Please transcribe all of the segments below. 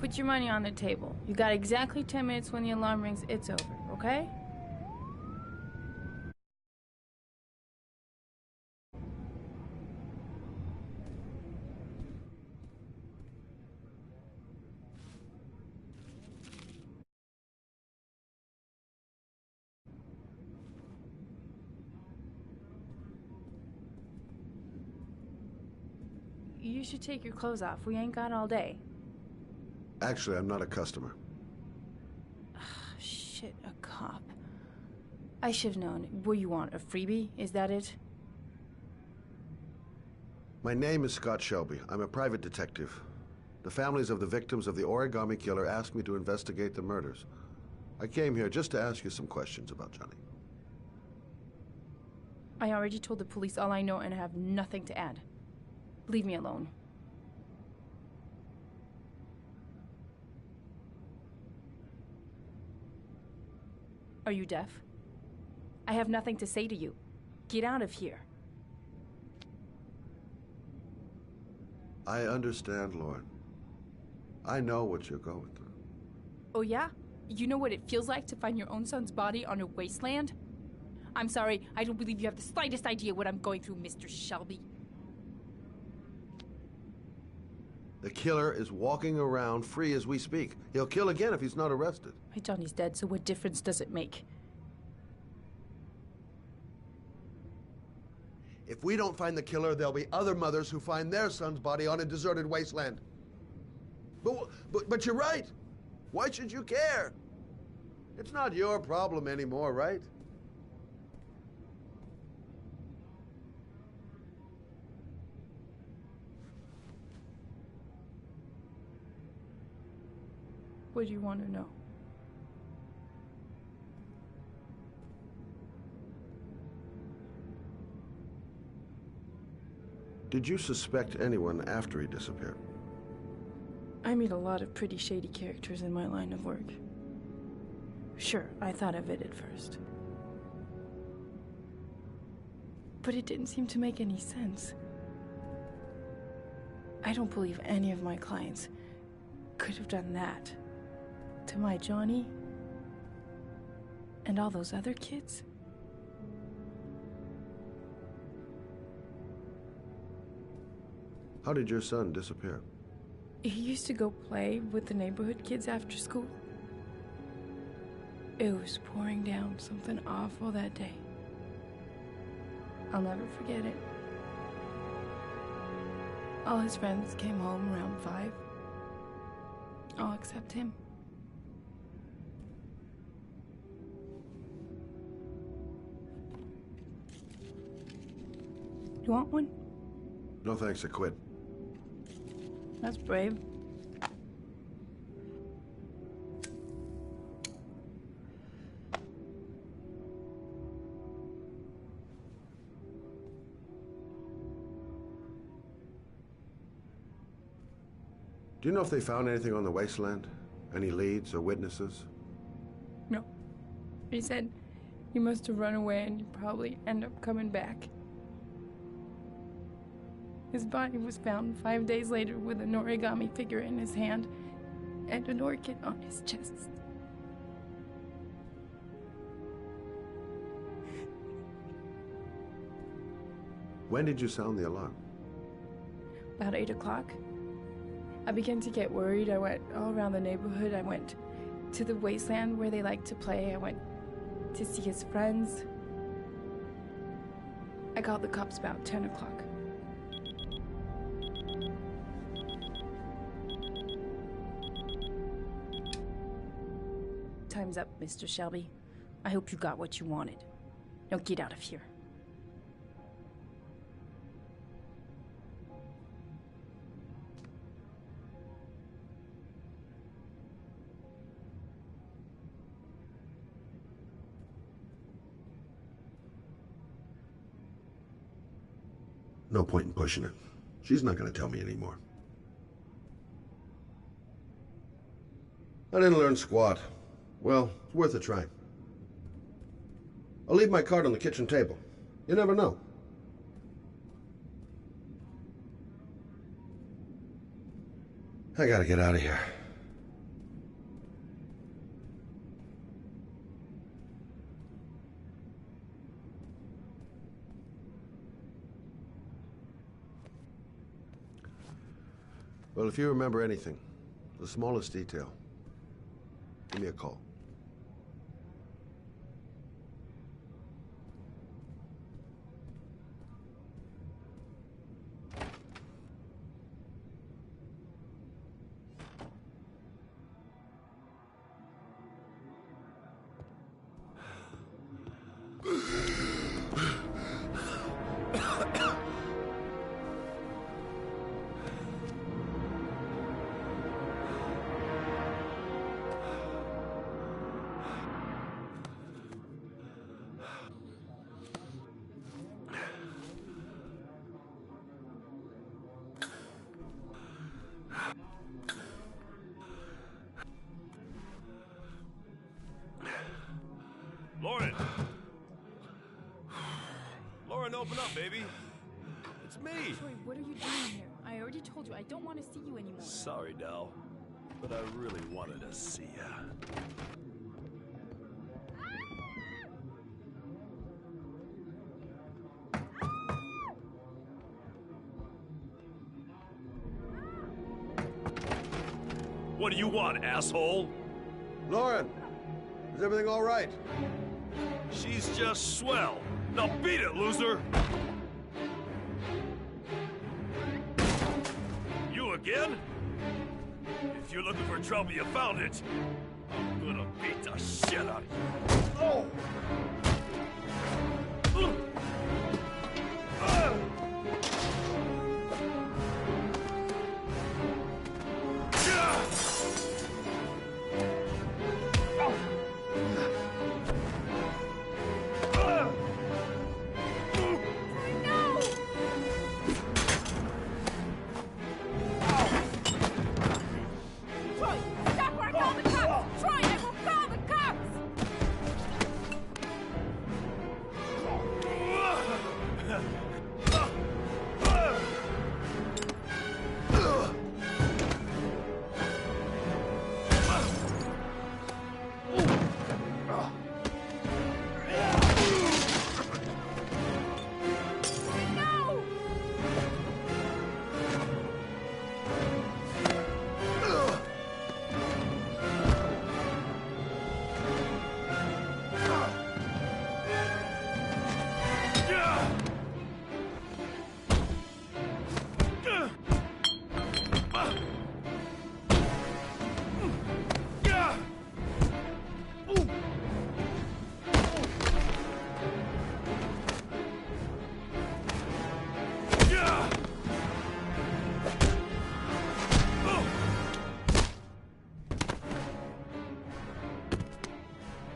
Put your money on the table. You got exactly 10 minutes. When the alarm rings, it's over, okay? You should take your clothes off. We ain't got all day. Actually, I'm not a customer. Shit, a cop. I should've known. What do you want, a freebie? Is that it? My name is Scott Shelby. I'm a private detective. The families of the victims of the origami killer asked me to investigate the murders. I came here just to ask you some questions about Johnny. I already told the police all I know and I have nothing to add. Leave me alone. Are you deaf? I have nothing to say to you. Get out of here. I understand, Lauren. I know what you're going through. Oh yeah? You know what it feels like to find your own son's body on a wasteland? I'm sorry, I don't believe you have the slightest idea what I'm going through, Mr. Shelby. The killer is walking around free as we speak. He'll kill again if he's not arrested. My Johnny's dead, so what difference does it make? If we don't find the killer, there'll be other mothers who find their son's body on a deserted wasteland. But you're right. Why should you care? It's not your problem anymore, right? What do you want to know? Did you suspect anyone after he disappeared? I meet a lot of pretty shady characters in my line of work. Sure, I thought of it at first. But it didn't seem to make any sense. I don't believe any of my clients could have done that to my Johnny and all those other kids. How did your son disappear? He used to go play with the neighborhood kids after school. It was pouring down something awful that day. I'll never forget it. All his friends came home around 5. All except him. You want one? No thanks, I quit. That's brave. Do you know if they found anything on the wasteland? Any leads or witnesses? No. He said he must have run away and he'd probably end up coming back. His body was found 5 days later with an origami figure in his hand and an orchid on his chest. When did you sound the alarm? About 8 o'clock. I began to get worried. I went all around the neighborhood. I went to the wasteland where they like to play. I went to see his friends. I called the cops about 10 o'clock. Time's up, Mr. Shelby. I hope you got what you wanted. Now get out of here. No point in pushing her. She's not going to tell me anymore. I didn't learn squat. Well, it's worth a try. I'll leave my card on the kitchen table. You never know. I gotta get out of here. Well, if you remember anything, the smallest detail, give me a call. Lauren! Lauren, open up, baby. It's me. Troy, what are you doing here? I already told you I don't want to see you anymore. Sorry, Dal, but I really wanted to see ya. What do you want, asshole? Lauren, is everything all right? She's just swell. Now beat it, loser! You again? If you're looking for trouble, you found it. I'm gonna beat the shit out of you. Oh!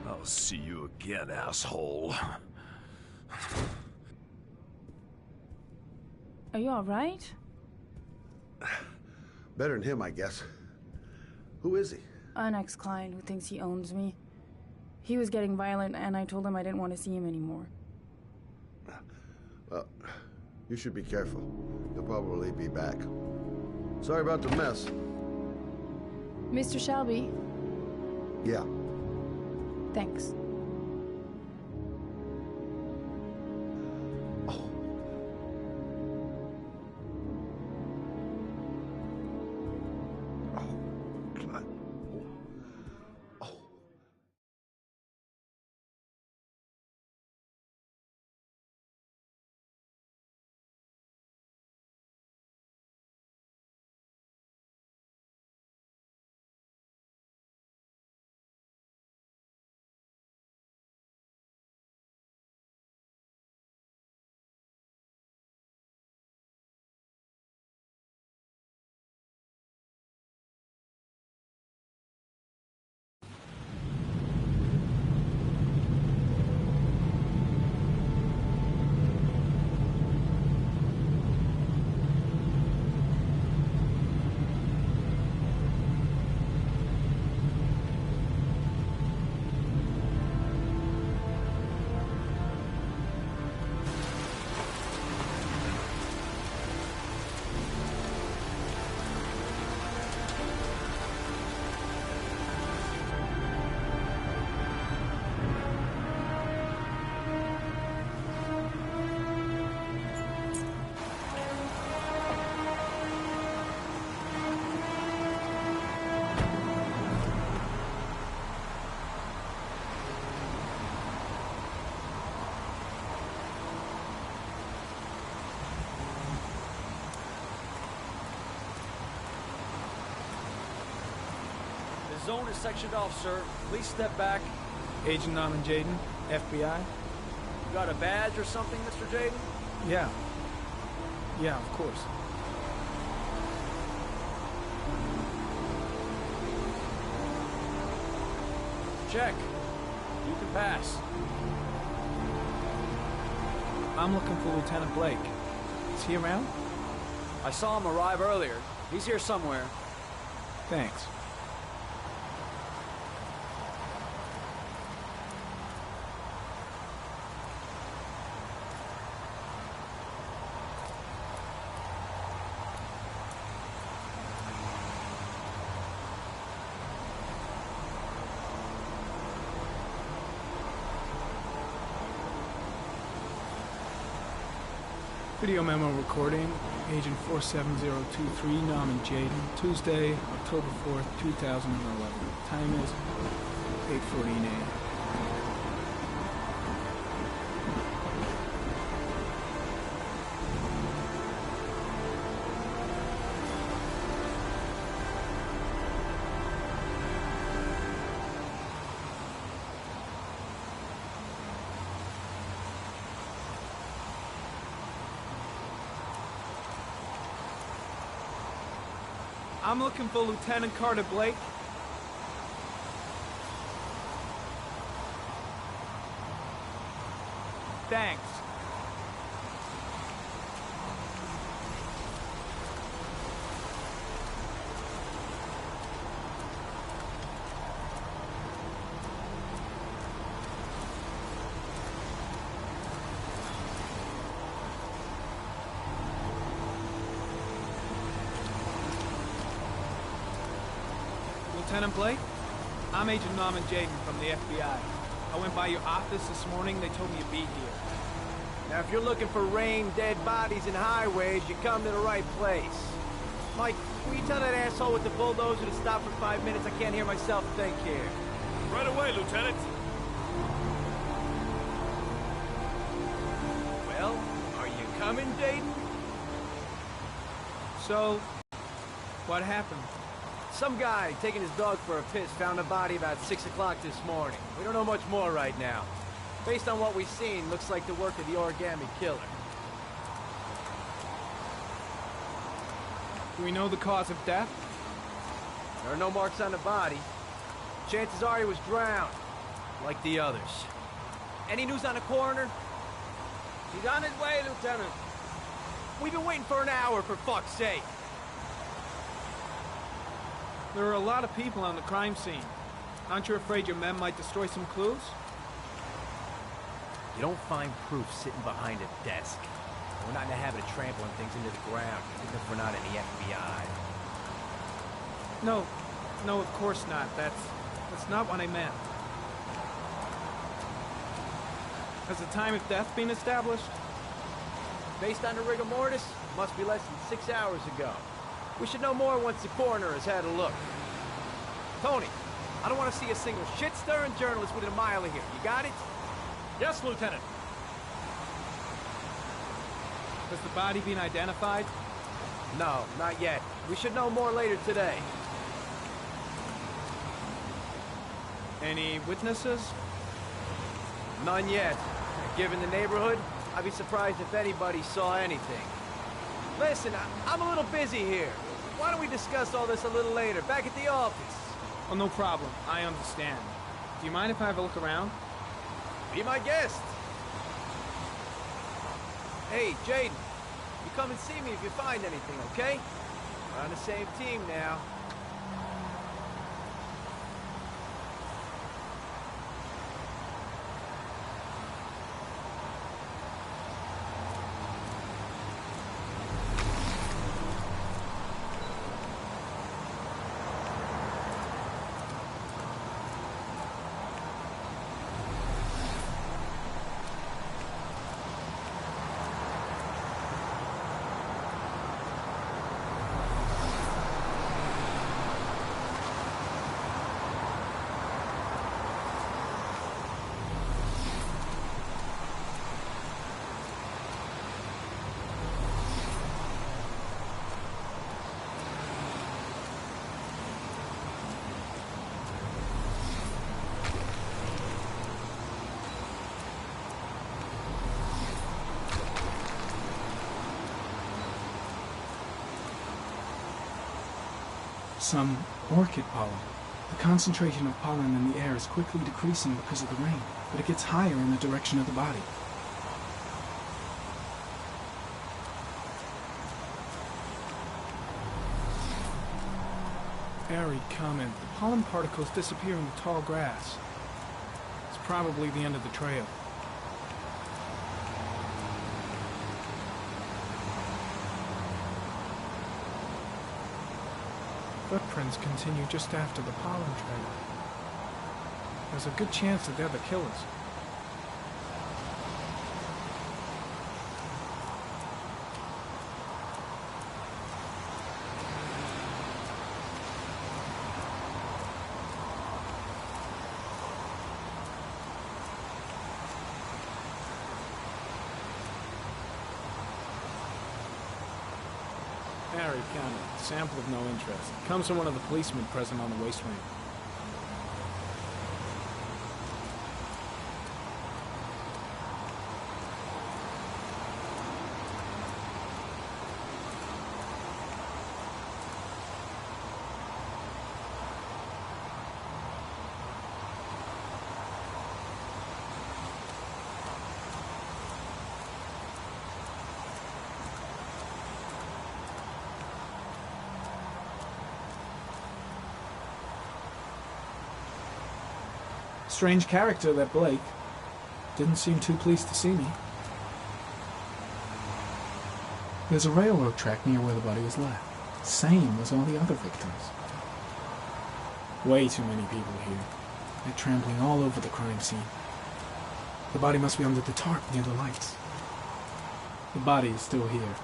I'll see you again, asshole. Are you all right? Better than him, I guess. Who is he? An ex-client who thinks he owns me. He was getting violent, and I told him I didn't want to see him anymore. Well, you should be careful. He'll probably be back. Sorry about the mess. Mr. Shelby, Yeah. thanks. zone is sectioned off, sir. Please step back. Agent I'm, Jaden, FBI. You got a badge or something, Mr. Jaden? Yeah. Yeah, of course. Check. You can pass. I'm looking for Lieutenant Blake. Is he around? I saw him arrive earlier. He's here somewhere. Thanks. Video memo recording, Agent 47023, Norman Jaden, Tuesday, October 4th, 2011. Time is 8:14 a.m. I'm looking for Lieutenant Carter Blake. Thanks. Lieutenant Blake? I'm Agent Norman Jaden from the FBI. I went by your office this morning. They told me you'd be here. Now, if you're looking for rain, dead bodies, and highways, you come to the right place. Mike, will you tell that asshole with the bulldozer to stop for 5 minutes? I can't hear myself think here. Right away, Lieutenant. Well, are you coming, Jaden? So, what happened? Some guy taking his dog for a piss found a body about 6 o'clock this morning. We don't know much more right now. Based on what we've seen, looks like the work of the origami killer. Do we know the cause of death? There are no marks on the body. Chances are he was drowned, like the others. Any news on the coroner? He's on his way, Lieutenant. We've been waiting for an hour, for fuck's sake. There are a lot of people on the crime scene. Aren't you afraid your men might destroy some clues? You don't find proof sitting behind a desk. We're not in the habit of trampling things into the ground, even if we're not in the FBI. No, of course not. That's not what I meant. Has the time of death been established? Based on the rigor mortis, must be less than 6 hours ago. We should know more once the coroner has had a look. Tony, I don't want to see a single shit-stirring journalist within a mile of here. You got it? Yes, Lieutenant. Has the body been identified? No, not yet. We should know more later today. Any witnesses? None yet. Given the neighborhood, I'd be surprised if anybody saw anything. Listen, I'm a little busy here. Why don't we discuss all this a little later, back at the office? Oh, no problem. I understand. Do you mind if I have a look around? Be my guest. Hey, Jaden, you come and see me if you find anything, okay? We're on the same team now. Some orchid pollen. The concentration of pollen in the air is quickly decreasing because of the rain, but it gets higher in the direction of the body. Airy comment. The pollen particles disappear in the tall grass. It's probably the end of the trail. Footprints continue just after the pollen trail. There's a good chance that they're the killers. Harry County. Sample of no interest. Comes from one of the policemen present on the wasteland. Strange character, that Blake. Didn't seem too pleased to see me. There's a railroad track near where the body was left. Same as all the other victims. Way too many people here. They're trampling all over the crime scene. The body must be under the tarp near the lights. The body is still here.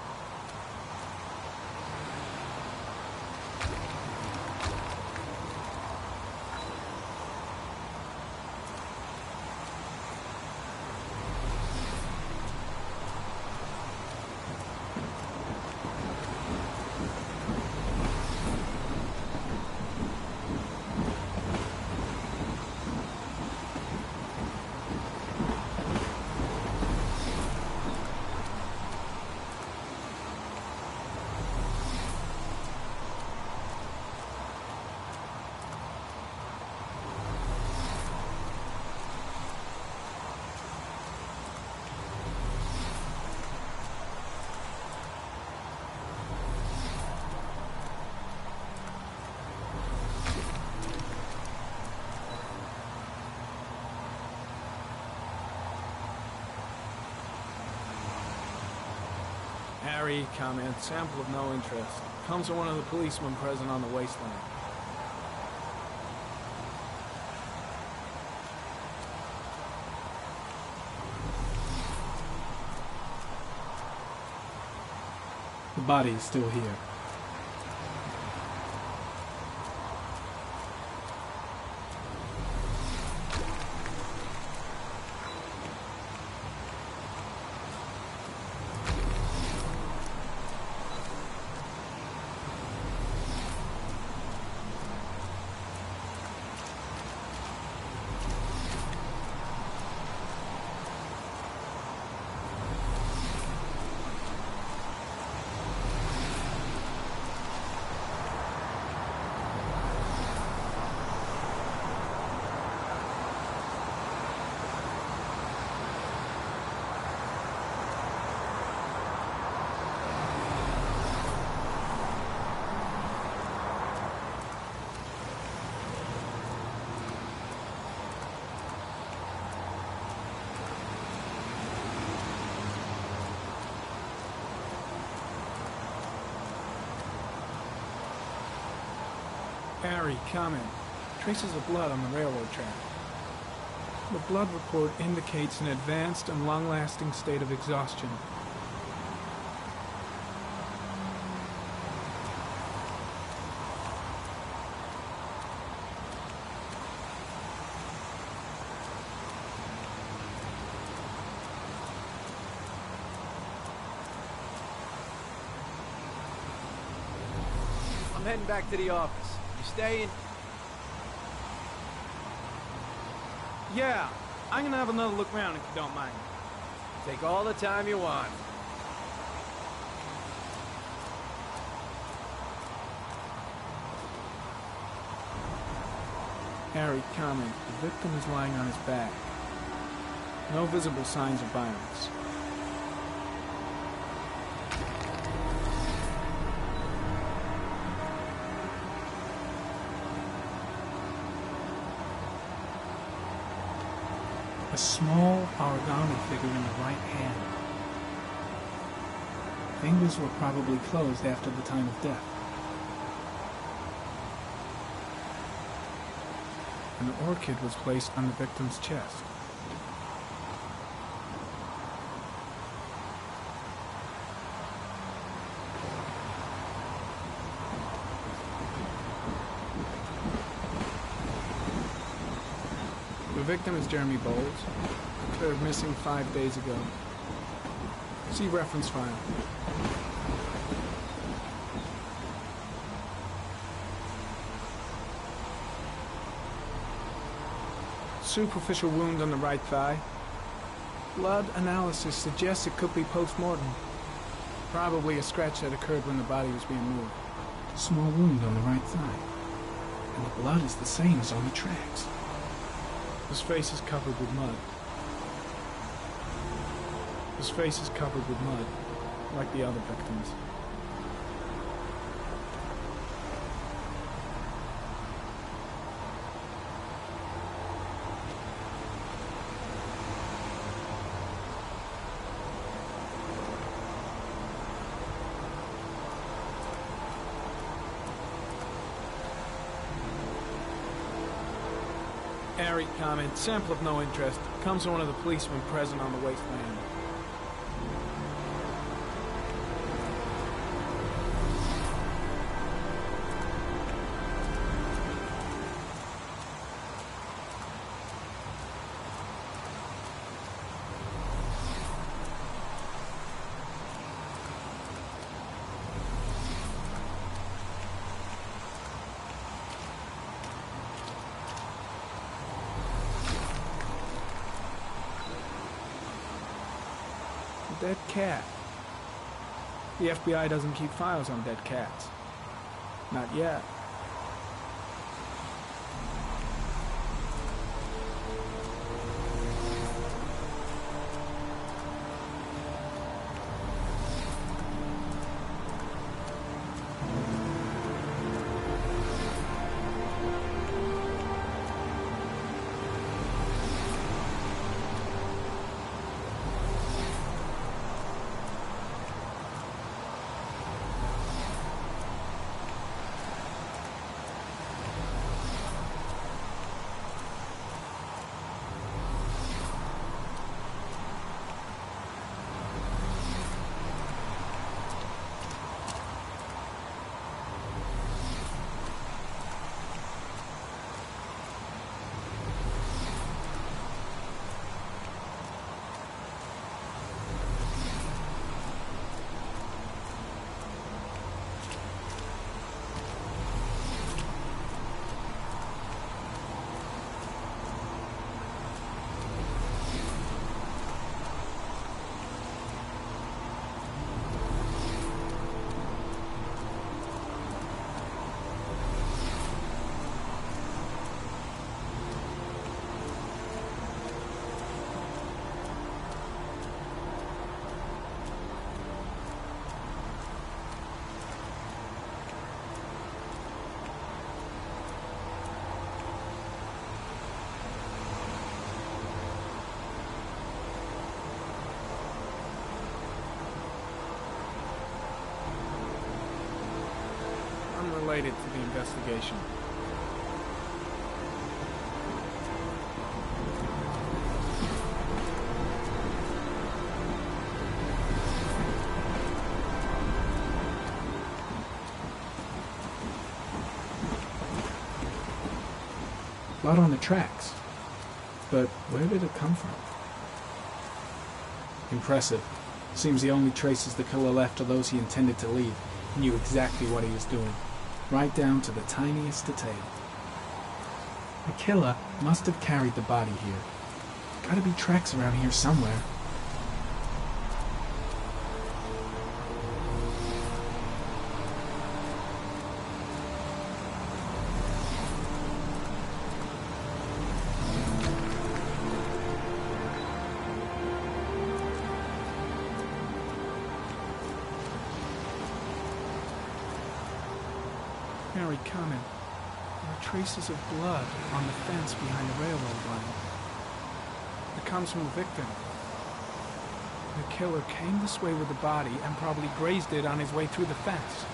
Harry comment. Sample of no interest. Comes from one of the policemen present on the wasteland. The body is still here. Harry comment. Traces of blood on the railroad track. The blood report indicates an advanced and long-lasting state of exhaustion. I'm heading back to the office. You staying? Yeah, I'm gonna have another look around if you don't mind. Take all the time you want. Harry comments, the victim is lying on his back. No visible signs of violence. A small origami figure in the right hand. Fingers were probably closed after the time of death. An orchid was placed on the victim's chest. The victim is Jeremy Bowles, declared missing 5 days ago. See reference file. Superficial wound on the right thigh. Blood analysis suggests it could be post-mortem. Probably a scratch that occurred when the body was being moved. Small wound on the right thigh. And the blood is the same as on the tracks. His face is covered with mud. His face is covered with mud, like the other victims. Harry comment, sample of no interest, comes from one of the policemen present on the wasteland. Dead cat. The FBI doesn't keep files on dead cats. Not yet. Unrelated to the investigation. Blood on the tracks. But where did it come from? Impressive. Seems the only traces the killer left are those he intended to leave. He knew exactly what he was doing. Right down to the tiniest detail. The killer must have carried the body here. Gotta be tracks around here somewhere. Harry, come in. There are traces of blood on the fence behind the railroad line. It comes from the victim. The killer came this way with the body and probably grazed it on his way through the fence.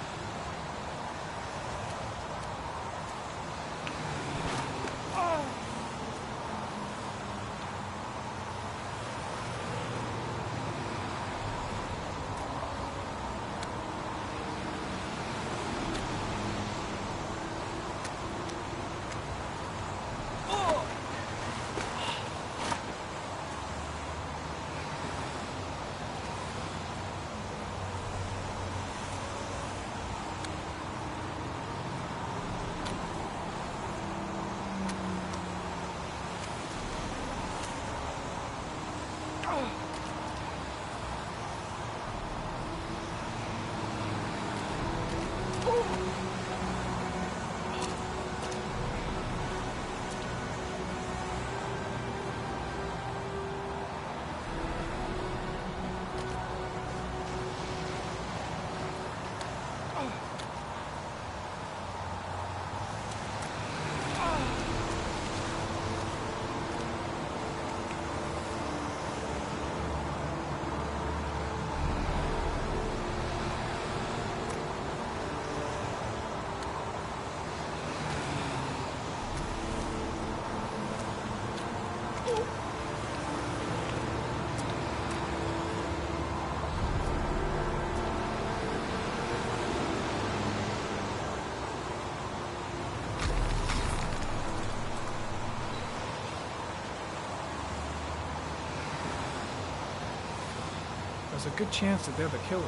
There's a good chance that they're the killers.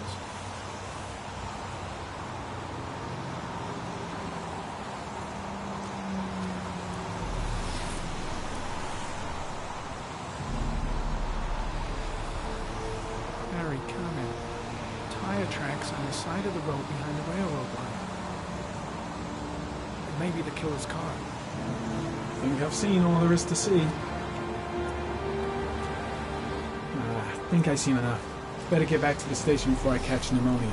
Harry, come in. Tire tracks on the side of the road behind the railroad line. It may be the killer's car. I think I've seen all there is to see. I think I've seen enough. Better get back to the station before I catch pneumonia.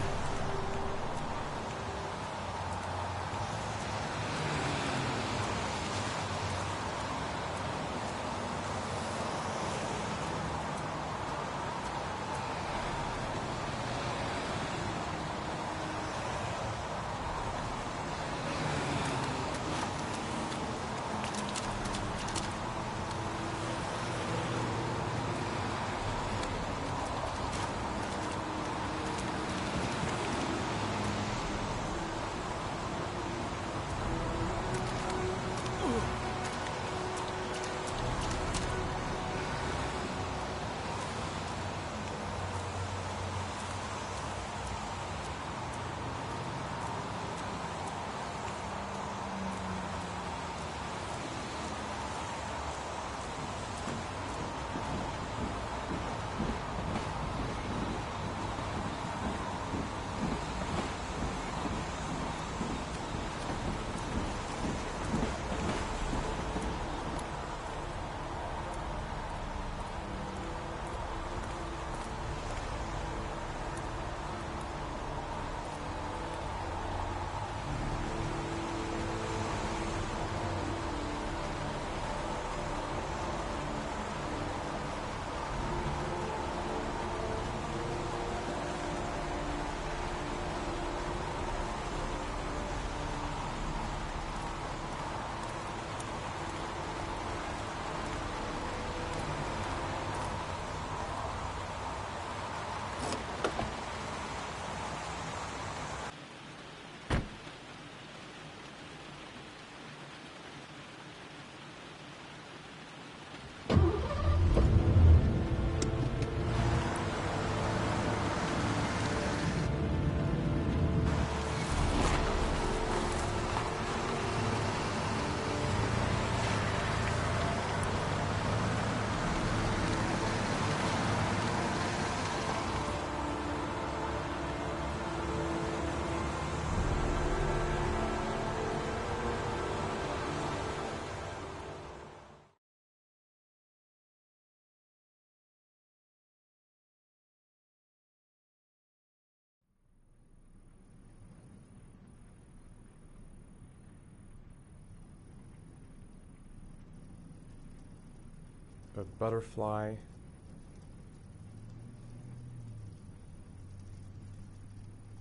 A butterfly.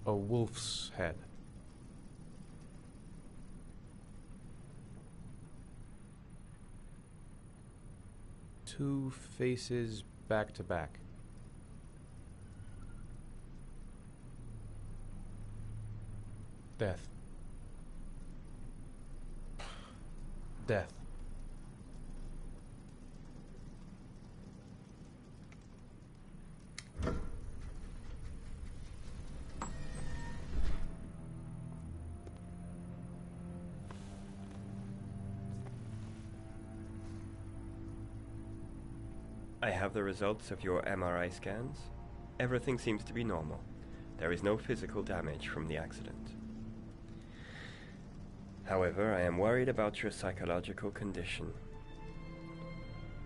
A wolf's head. Two faces back to back. Death. Death. I have the results of your MRI scans. Everything seems to be normal. There is no physical damage from the accident. However, I am worried about your psychological condition.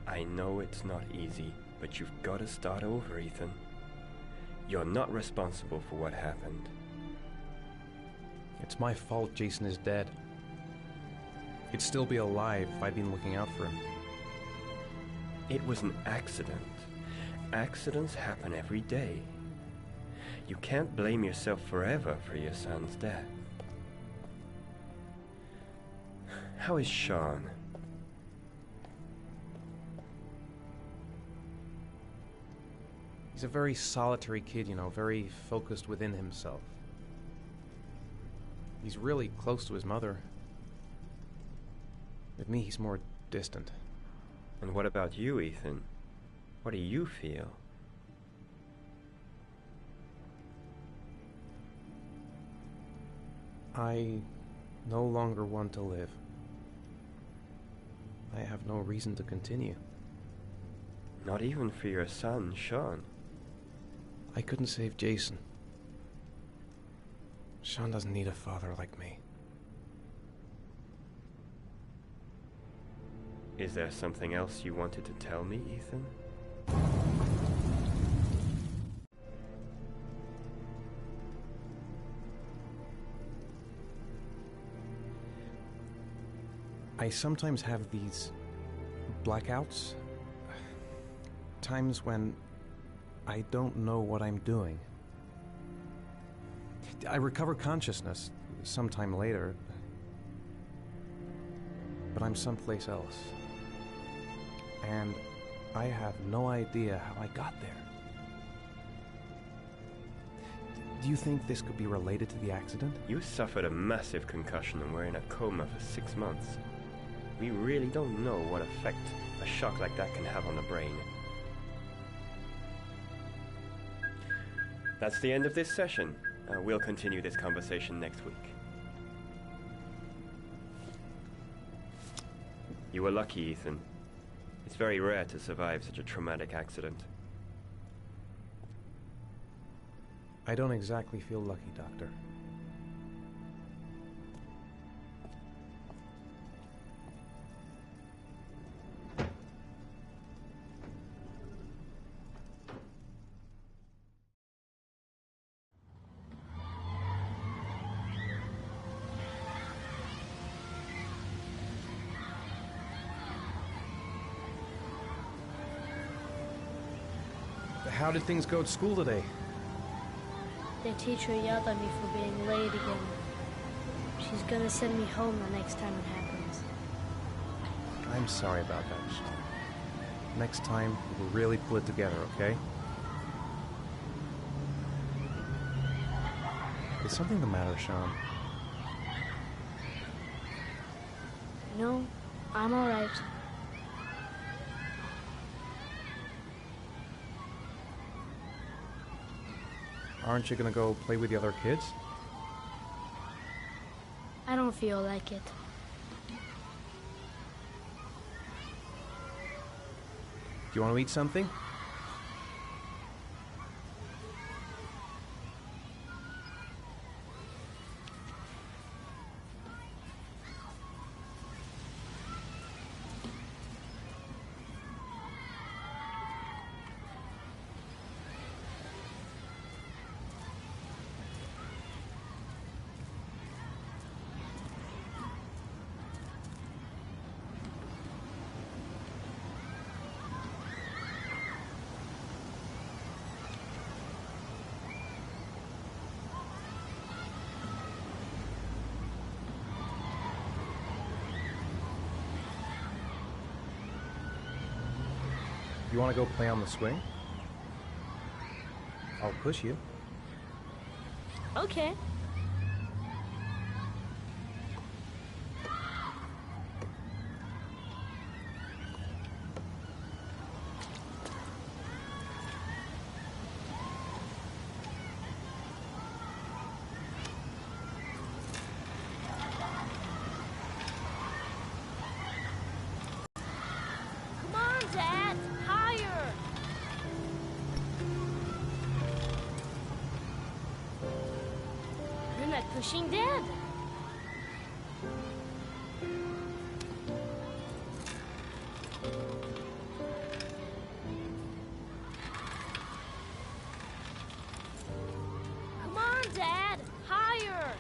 I know it's not easy, but you've got to start over, Ethan. You're not responsible for what happened. It's my fault Jason is dead. He'd still be alive if I'd been looking out for him. It was an accident. Accidents happen every day. You can't blame yourself forever for your son's death. How is Sean? He's a very solitary kid, you know, very focused within himself. He's really close to his mother. With me, he's more distant. And what about you, Ethan? What do you feel? I no longer want to live. I have no reason to continue. Not even for your son, Sean. I couldn't save Jason. Sean doesn't need a father like me. Is there something else you wanted to tell me, Ethan? I sometimes have these blackouts. Times when I don't know what I'm doing. I recover consciousness sometime later, but I'm someplace else. And I have no idea how I got there. Do you think this could be related to the accident? You suffered a massive concussion and were in a coma for 6 months. We really don't know what effect a shock like that can have on the brain. That's the end of this session. We'll continue this conversation next week. You were lucky, Ethan. It's very rare to survive such a traumatic accident. I don't exactly feel lucky, Doctor. How did things go at school today? The teacher yelled at me for being late again. She's gonna send me home the next time it happens. I'm sorry about that, Sean. Next time, we'll really pull it together, okay? Is something the matter, Sean? No, I'm alright. Aren't you gonna go play with the other kids? I don't feel like it. Do you want to eat something? You want to go play on the swing? I'll push you. Okay. Come on, Dad! Higher! You're not pushing Dad. Come on, Dad! Higher!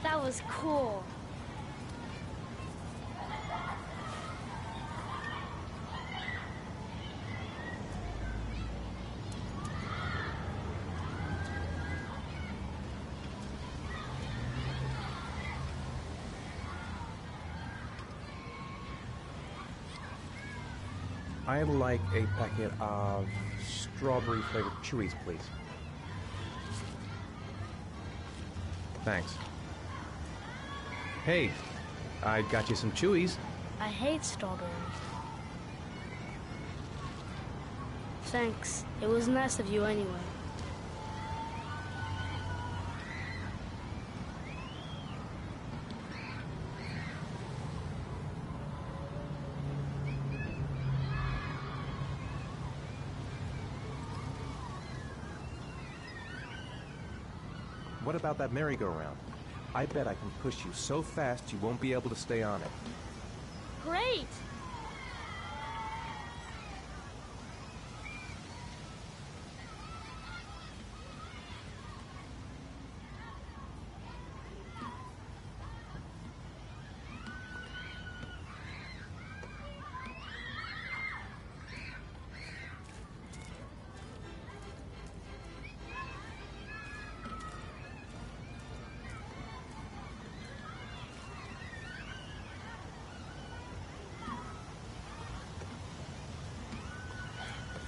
That was cool. I'd like a packet of strawberry-flavored chewies, please. Thanks. Hey, I got you some chewies. I hate strawberries. Thanks. It was nice of you anyway. What about that merry-go-round? I bet I can push you so fast you won't be able to stay on it. Great!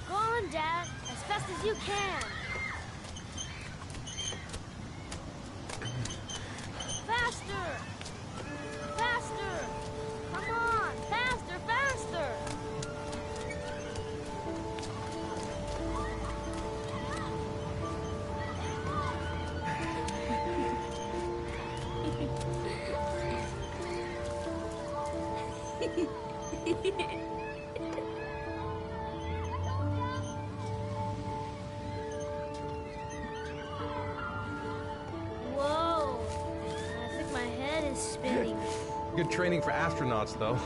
Go on, Dad, as fast as you can. Faster! Faster! Come on! Faster, faster! Whoa! I think my head is spinning. Good training for astronauts, though.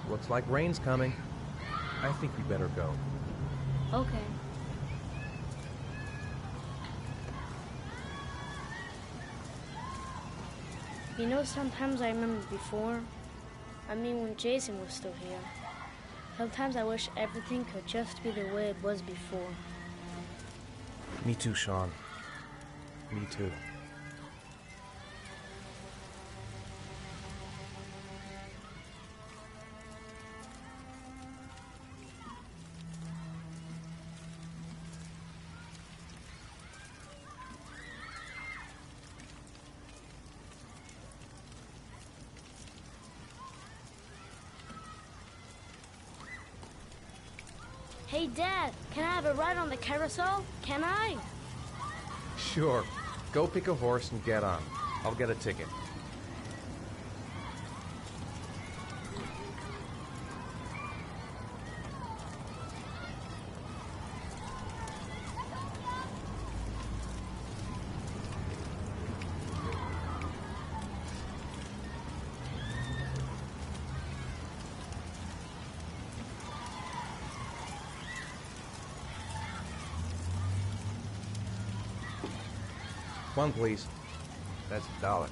Looks like rain's coming. I think we better go. Okay. You know, sometimes I remember before. I mean, when Jason was still here. Sometimes I wish everything could just be the way it was before. Me too, Sean. Me too. Hey, Dad, can I have a ride on the carousel? Can I? Sure. Go pick a horse and get on. I'll get a ticket. One, please. That's $1.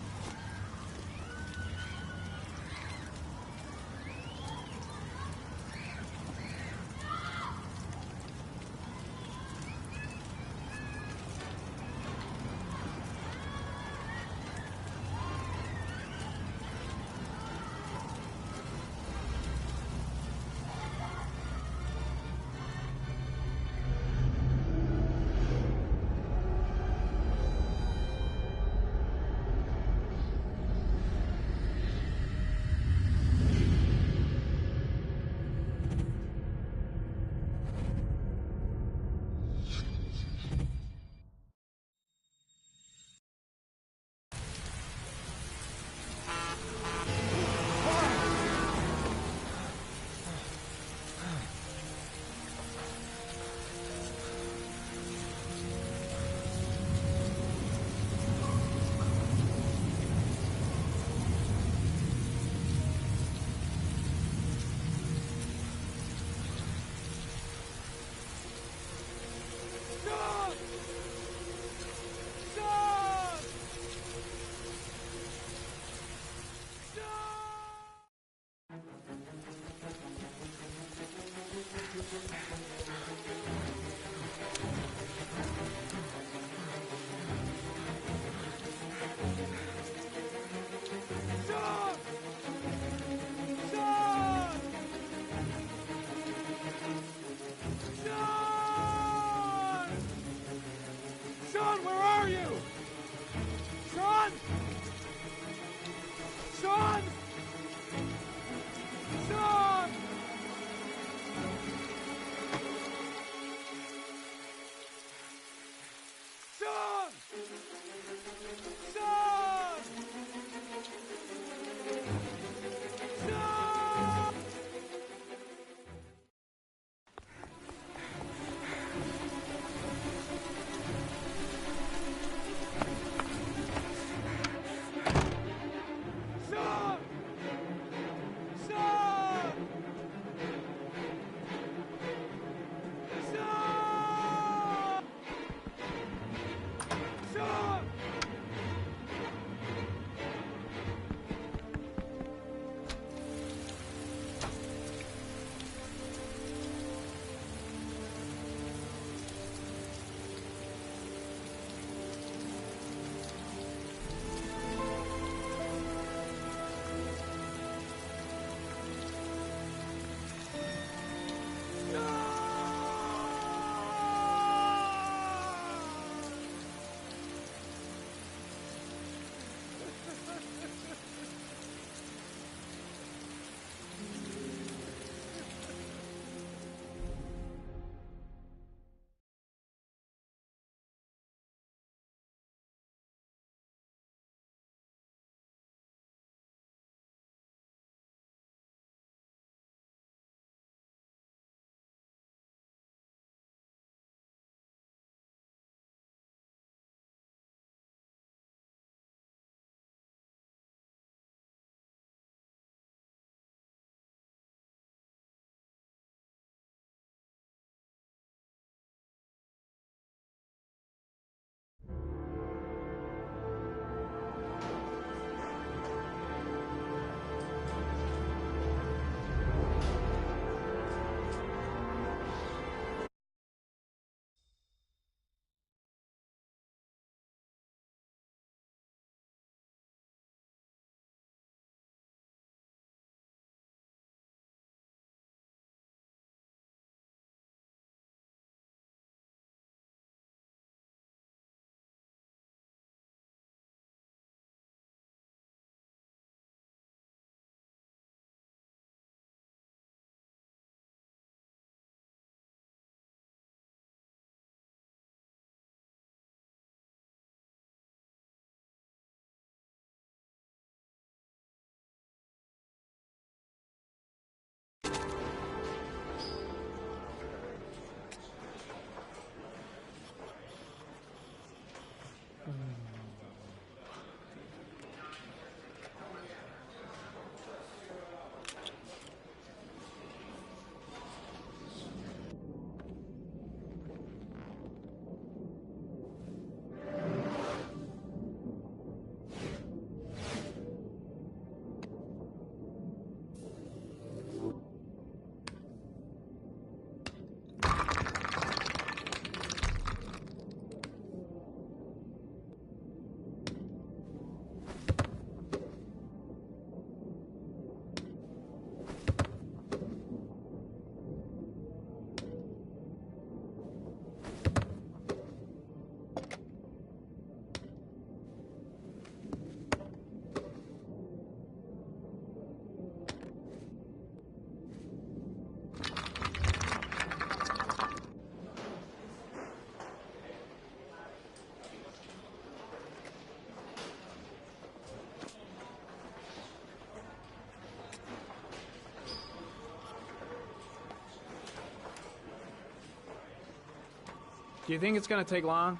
Do you think it's gonna take long?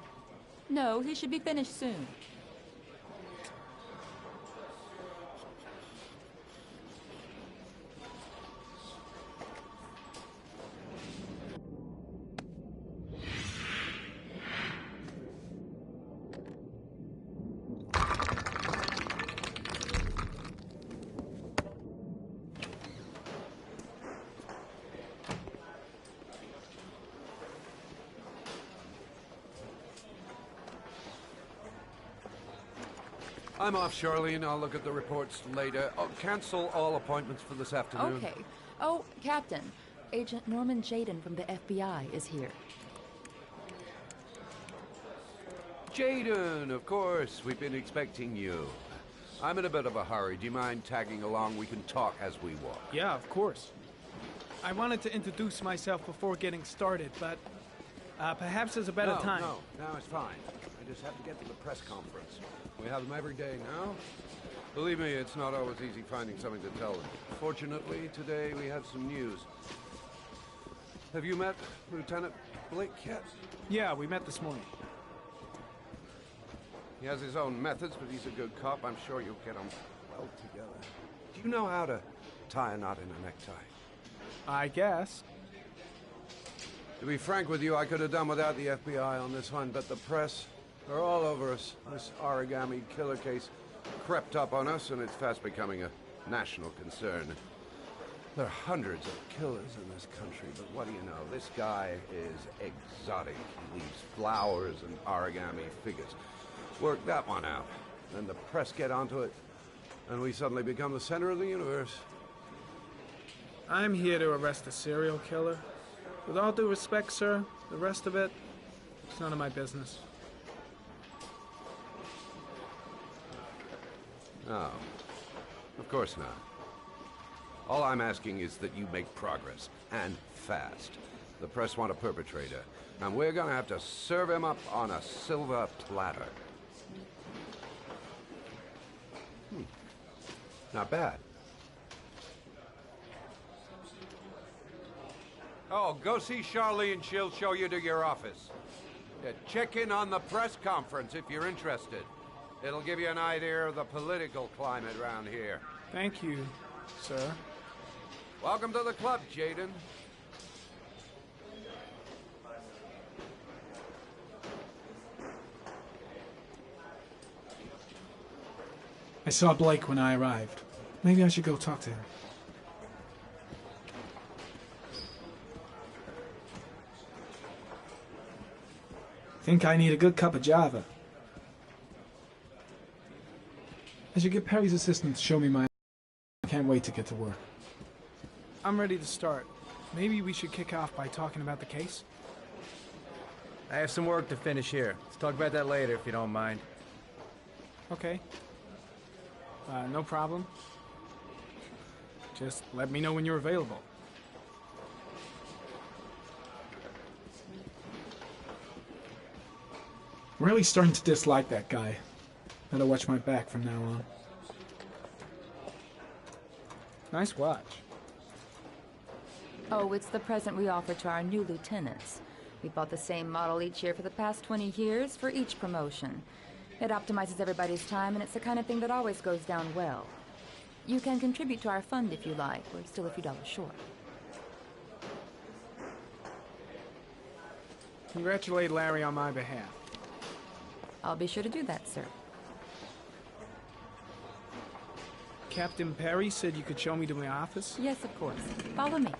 No, he should be finished soon. I'm off, Charlene. I'll look at the reports later. I'll cancel all appointments for this afternoon. Okay. Oh, Captain. Agent Norman Jaden from the FBI is here. Jaden, of course. We've been expecting you. I'm in a bit of a hurry. Do you mind tagging along? We can talk as we walk. Yeah, of course. I wanted to introduce myself before getting started, but perhaps there's a better time. No, it's fine. I just have to get to the press conference. We have them every day now. Believe me, it's not always easy finding something to tell them. Fortunately, today we have some news. Have you met Lieutenant Blake yet? Yeah, we met this morning. He has his own methods, but he's a good cop. I'm sure you'll get them well together. Do you know how to tie a knot in a necktie? I guess. To be frank with you, I could have done without the FBI on this one, but the press are all over us. This origami killer case crept up on us, and it's fast becoming a national concern. There are hundreds of killers in this country, but what do you know? This guy is exotic. He leaves flowers and origami figures. Work that one out. Then the press get onto it, and we suddenly become the center of the universe. I'm here to arrest a serial killer. With all due respect, sir, the rest of it, it's none of my business. No, of course not. All I'm asking is that you make progress, and fast. The press want a perpetrator, and we're gonna have to serve him up on a silver platter. Not bad. Oh, go see Charlene. She'll show you to your office. Yeah, check in on the press conference if you're interested. It'll give you an idea of the political climate around here. Thank you, sir. Welcome to the club, Jaden. I saw Blake when I arrived. Maybe I should go talk to him. Think I need a good cup of Java. I should get Perry's assistant to show me my... I can't wait to get to work. I'm ready to start. Maybe we should kick off by talking about the case? I have some work to finish here. Let's talk about that later if you don't mind. Okay. No problem. Just let me know when you're available. I'm really starting to dislike that guy. Better watch my back from now on. Nice watch. Oh, it's the present we offer to our new lieutenants. We bought the same model each year for the past 20 years for each promotion. It optimizes everybody's time, and it's the kind of thing that always goes down well. You can contribute to our fund if you like. We're still a few dollars short. Congratulate Larry on my behalf. I'll be sure to do that, sir. Captain Perry said you could show me to my office? Yes, of course. Follow me.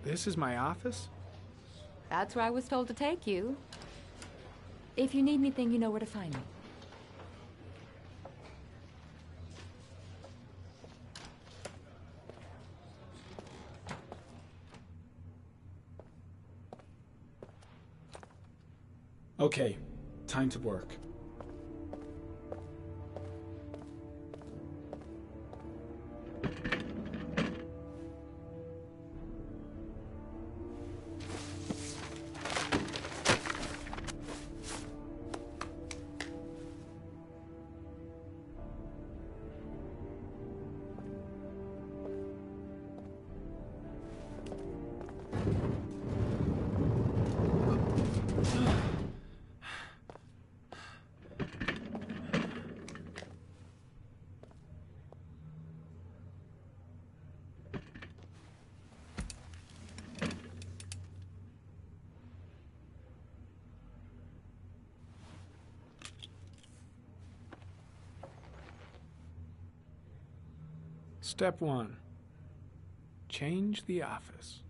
This is my office? That's where I was told to take you. If you need anything, you know where to find me. Okay, time to work. Step 1. Change the office.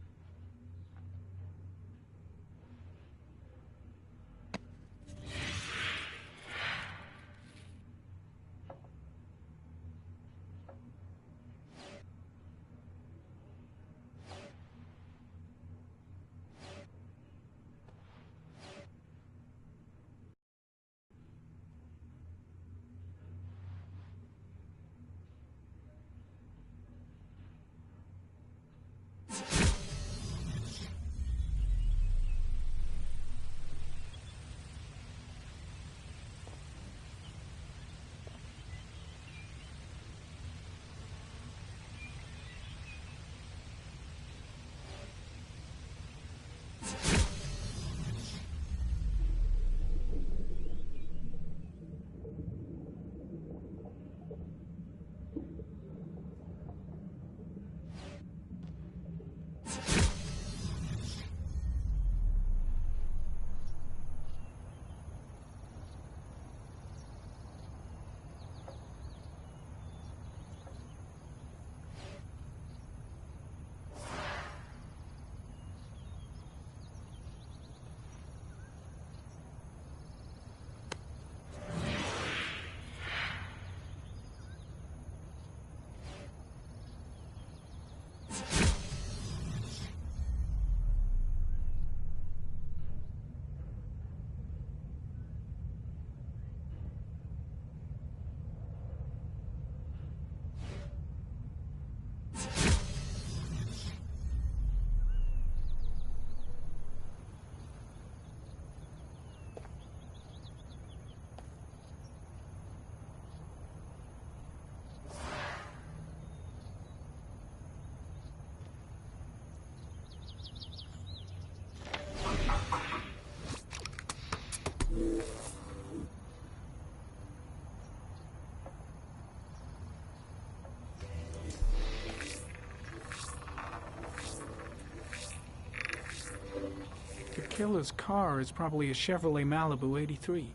The killer's car is probably a Chevrolet Malibu 83.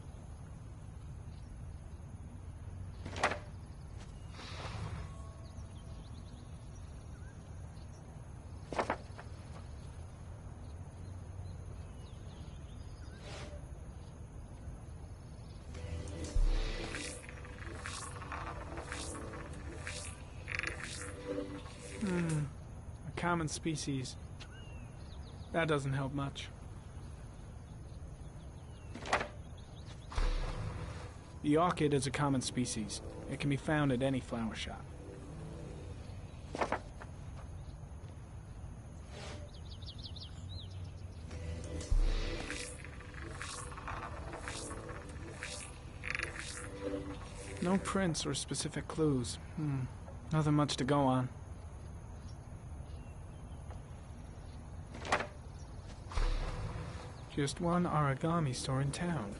A common species. That doesn't help much. The orchid is a common species. It can be found at any flower shop. No prints or specific clues. Nothing much to go on. Just one origami store in town.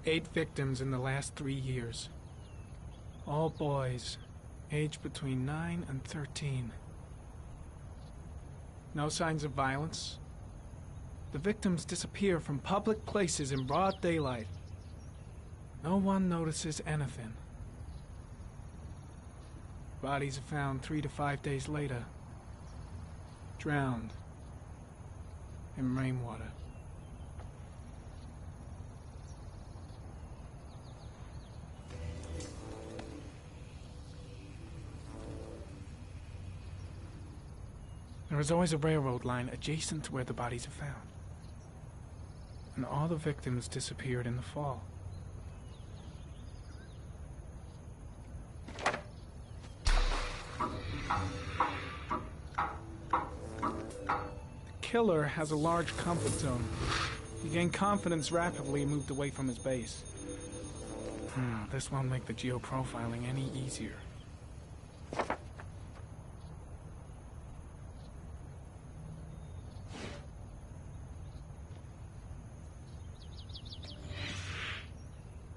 Eight victims in the last 3 years. All boys, aged between 9 and 13. No signs of violence. The victims disappear from public places in broad daylight. No one notices anything. Bodies are found 3 to 5 days later, drowned in rainwater. There is always a railroad line adjacent to where the bodies are found. And all the victims disappeared in the fall. The killer has a large comfort zone. He gained confidence rapidly and moved away from his base. This won't make the geoprofiling any easier.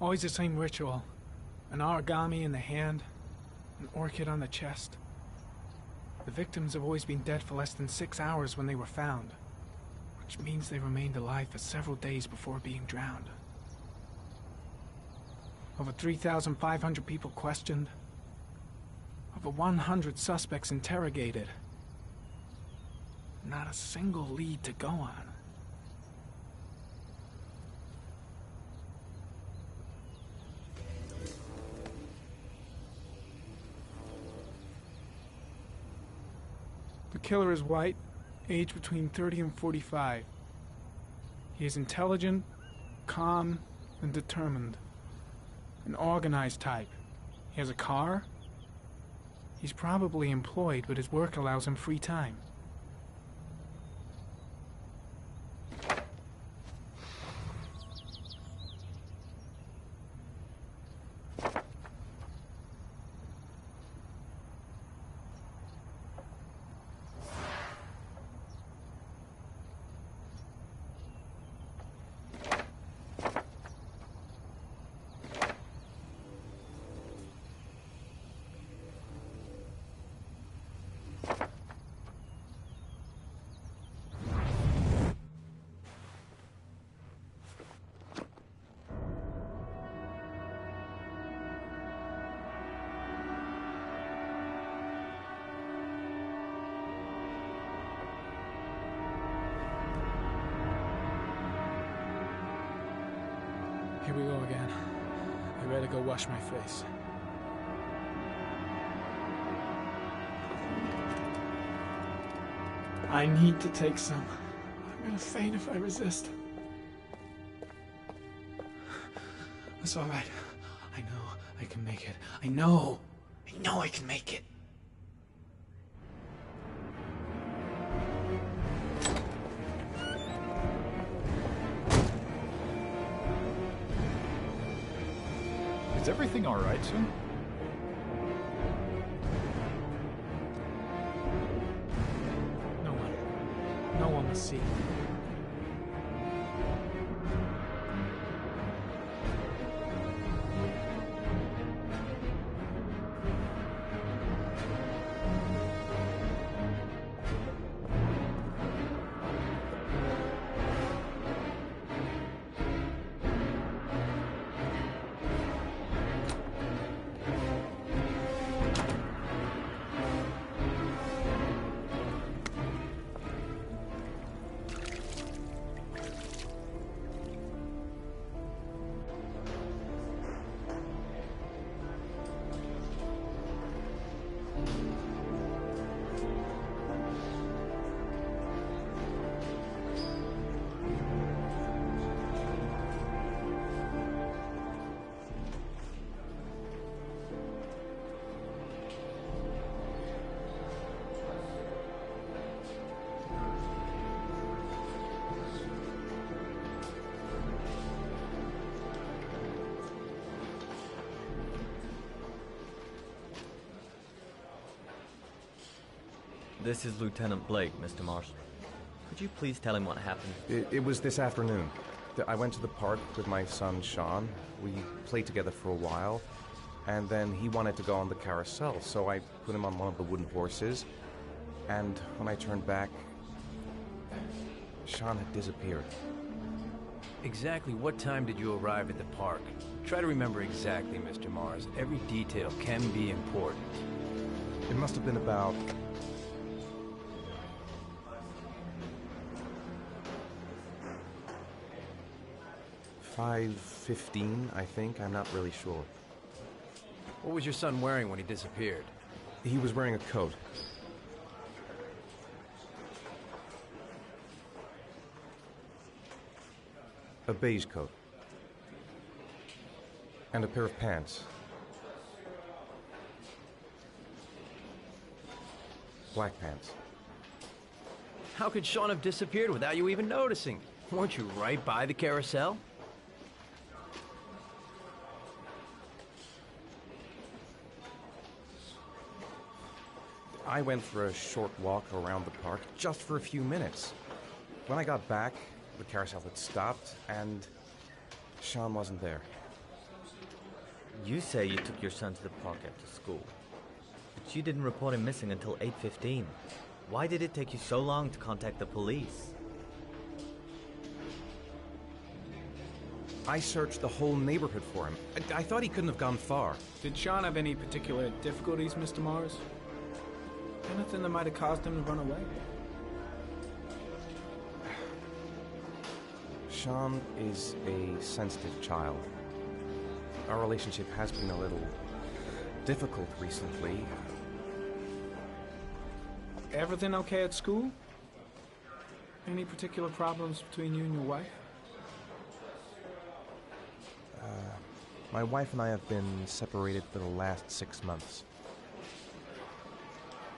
Always the same ritual. An origami in the hand, an orchid on the chest. The victims have always been dead for less than 6 hours when they were found, which means they remained alive for several days before being drowned. Over 3,500 people questioned. Over 100 suspects interrogated. Not a single lead to go on. The killer is white, aged between 30 and 45. He is intelligent, calm, and determined. An organized type. He has a car. He's probably employed, but his work allows him free time. Here we go again. I better go wash my face. I need to take some. I'm gonna faint if I resist. It's all right. I know I can make it. I know I can make it. Is everything all right, sir? No one will see. This is Lieutenant Blake, Mr. Marshall. Could you please tell him what happened? It was this afternoon. I went to the park with my son, Sean. We played together for a while, and then he wanted to go on the carousel, so I put him on one of the wooden horses, and when I turned back, Sean had disappeared. Exactly what time did you arrive at the park? Try to remember exactly, Mr. Mars. Every detail can be important. It must have been about 5:15, I think. I'm not really sure. What was your son wearing when he disappeared? He was wearing a coat. A beige coat. And a pair of pants. Black pants. How could Sean have disappeared without you even noticing? Weren't you right by the carousel? I went for a short walk around the park just for a few minutes. When I got back, the carousel had stopped and Sean wasn't there. You say you took your son to the park after school, but you didn't report him missing until 8:15. Why did it take you so long to contact the police? I searched the whole neighborhood for him. I thought he couldn't have gone far. Did Sean have any particular difficulties, Mr. Mars? Anything that might have caused him to run away? Sean is a sensitive child. Our relationship has been a little difficult recently. Everything okay at school? Any particular problems between you and your wife? My wife and I have been separated for the last 6 months.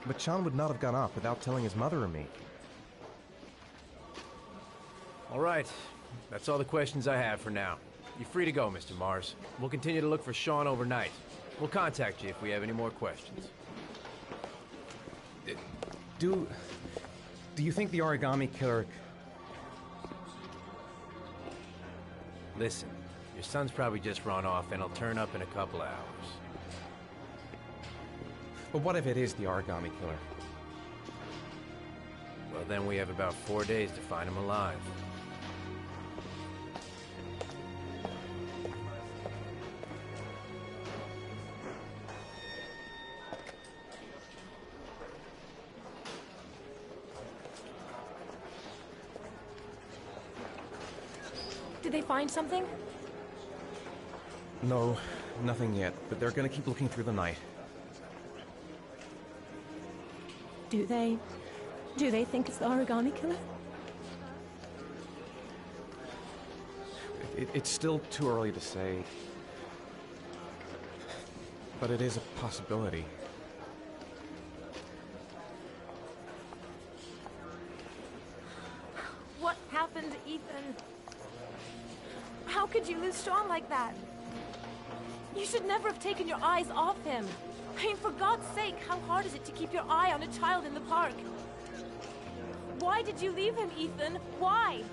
But Sean would not have gone off without telling his mother or me. All right. That's all the questions I have for now. You're free to go, Mr. Mars. We'll continue to look for Sean overnight. We'll contact you if we have any more questions. Do you think the origami killer... Listen, your son's probably just run off and he'll turn up in a couple hours. But what if it is the origami killer? Well, then we have about 4 days to find him alive. Did they find something? No, nothing yet, but they're gonna keep looking through the night. Do they think it's the origami killer? It's still too early to say, but it is a possibility. What happened, Ethan? How could you lose Sean like that? You should never have taken your eyes off him. I mean, for God's sake, how hard is it to keep your eye on a child in the park? Why did you leave him, Ethan? Why?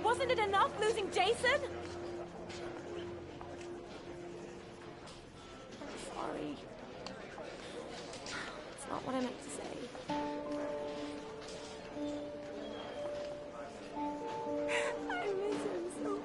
Wasn't it enough losing Jason? I'm sorry. It's not what I meant to say. I miss him so much.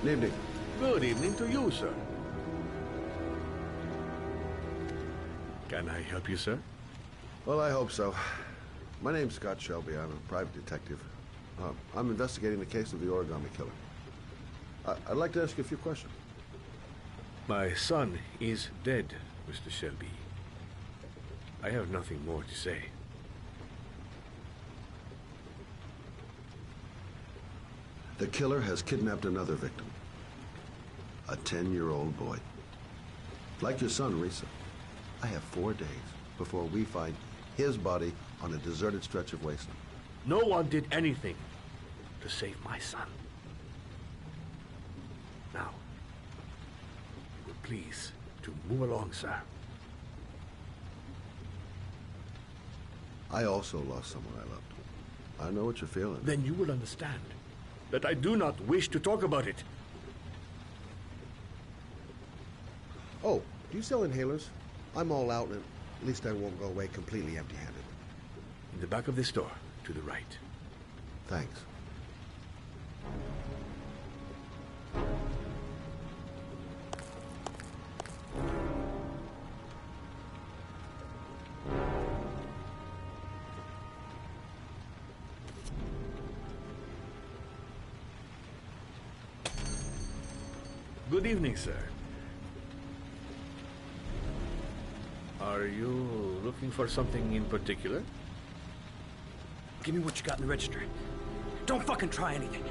Good evening. Good evening to you, sir. Can I help you, sir? Well, I hope so. My name's Scott Shelby. I'm a private detective. I'm investigating the case of the origami killer. I'd like to ask you a few questions. My son is dead, Mr. Shelby. I have nothing more to say. The killer has kidnapped another victim. A 10-year-old boy. Like your son, Risa. I have 4 days before we find his body on a deserted stretch of wasteland. No one did anything to save my son. Now, you will please to move along, sir. I also lost someone I loved. I know what you're feeling. Then you will understand that I do not wish to talk about it. Oh, do you sell inhalers? I'm all out, and at least I won't go away completely empty-handed. In the back of this store, to the right. Thanks. Good evening, sir. Are you looking for something in particular? Give me what you got in the register. Don't fucking try anything.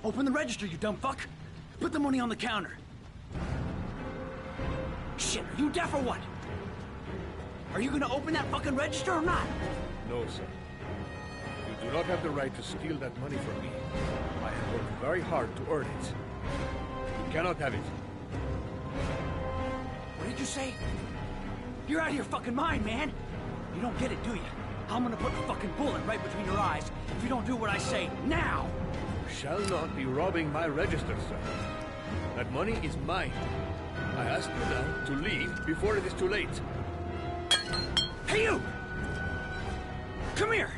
Open the register, you dumb fuck. Put the money on the counter. Shit, are you deaf or what? Are you gonna open that fucking register or not? No, sir. You do not have the right to steal that money from me. I have worked very hard to earn it. You cannot have it. What did you say? You're out of your fucking mind, man. You don't get it, do you? I'm gonna put a fucking bullet right between your eyes if you don't do what I say now. You shall not be robbing my register, sir. That money is mine. I ask you now to leave before it is too late. Hey, you! Come here!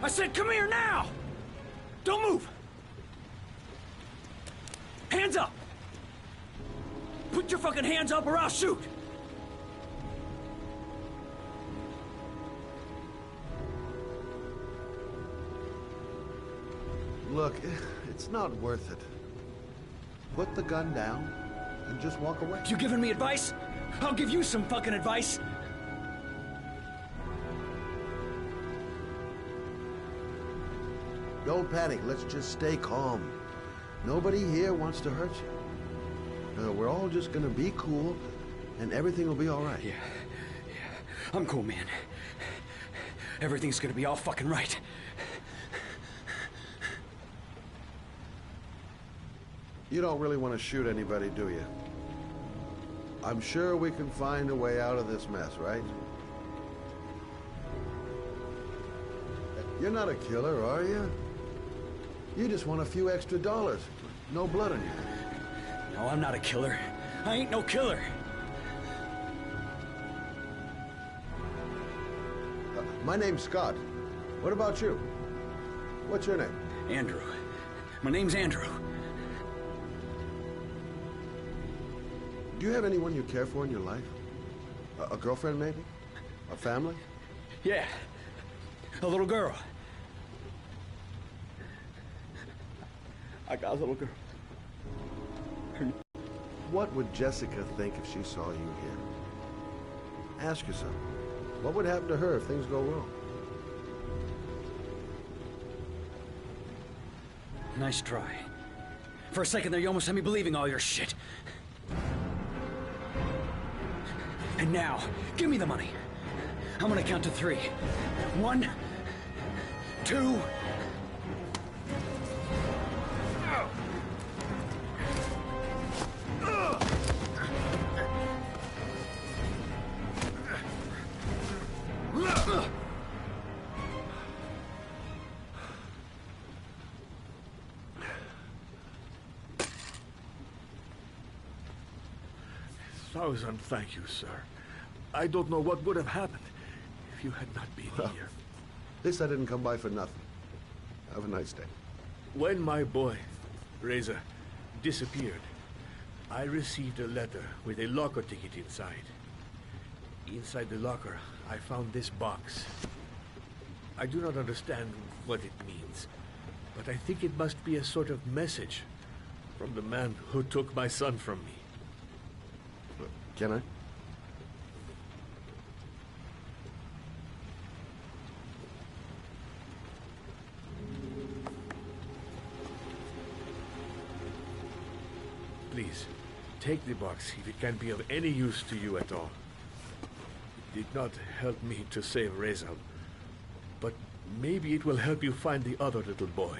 I said come here now! Don't move! Hands up! Put your fucking hands up or I'll shoot! Look, it's not worth it. Put the gun down and just walk away. You giving me advice? I'll give you some fucking advice. Don't panic. Let's just stay calm. Nobody here wants to hurt you. We're all just gonna be cool, and everything will be all right. Yeah. I'm cool, man. Everything's gonna be all fucking right. You don't really want to shoot anybody, do you? I'm sure we can find a way out of this mess, right? You're not a killer, are you? You just want a few extra dollars. No blood on you. No, I'm not a killer. I ain't no killer. My name's Scott. What about you? What's your name? Andrew. My name's Andrew. Do you have anyone you care for in your life? A girlfriend, maybe? A family? Yeah. A little girl. I got a little girl. What would Jessica think if she saw you here? Ask yourself, what would happen to her if things go wrong? Nice try. For a second there, you almost had me believing all your shit. And now, give me the money. I'm gonna count to 3. 1, 2... Thousand thank you, sir. I don't know what would have happened if you had not been here. At least I didn't come by for nothing. Have a nice day. When my boy, Reza, disappeared, I received a letter with a locker ticket inside. Inside the locker, I found this box. I do not understand what it means, but I think it must be a sort of message from the man who took my son from me. Can I? Please, take the box if it can be of any use to you at all. It did not help me to save Rezal, but maybe it will help you find the other little boy.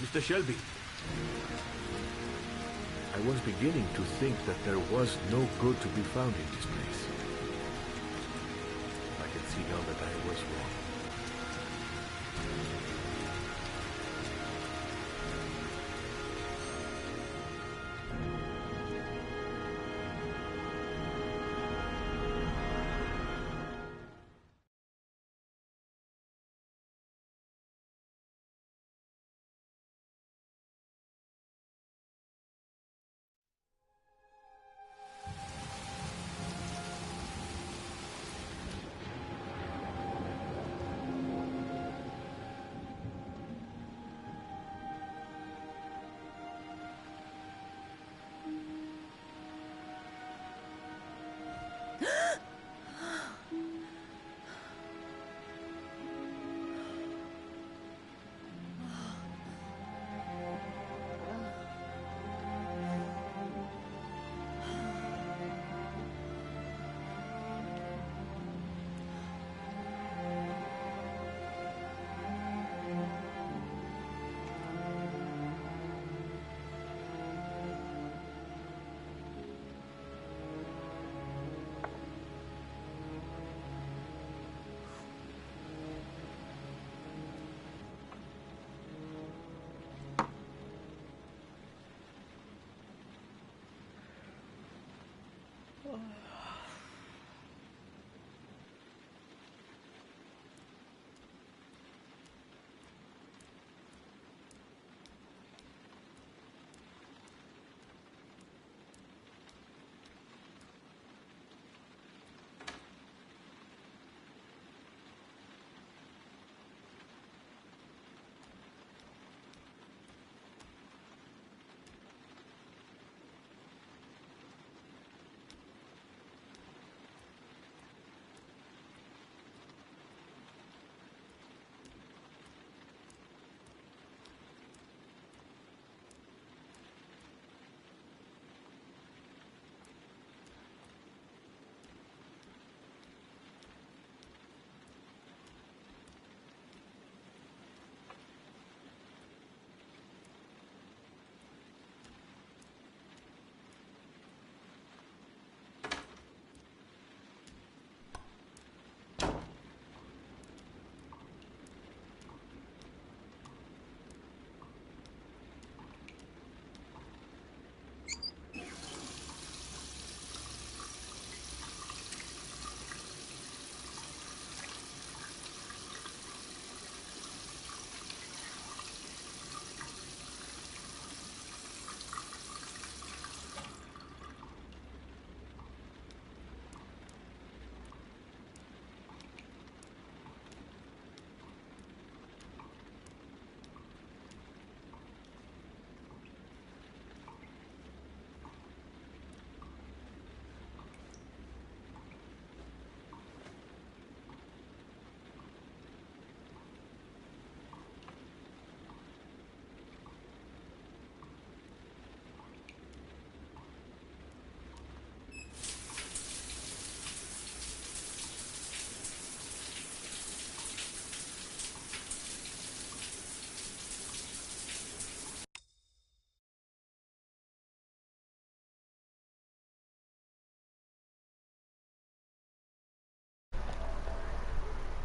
Mr. Shelby, I was beginning to think that there was no good to be found in this place. I can see now that I was wrong.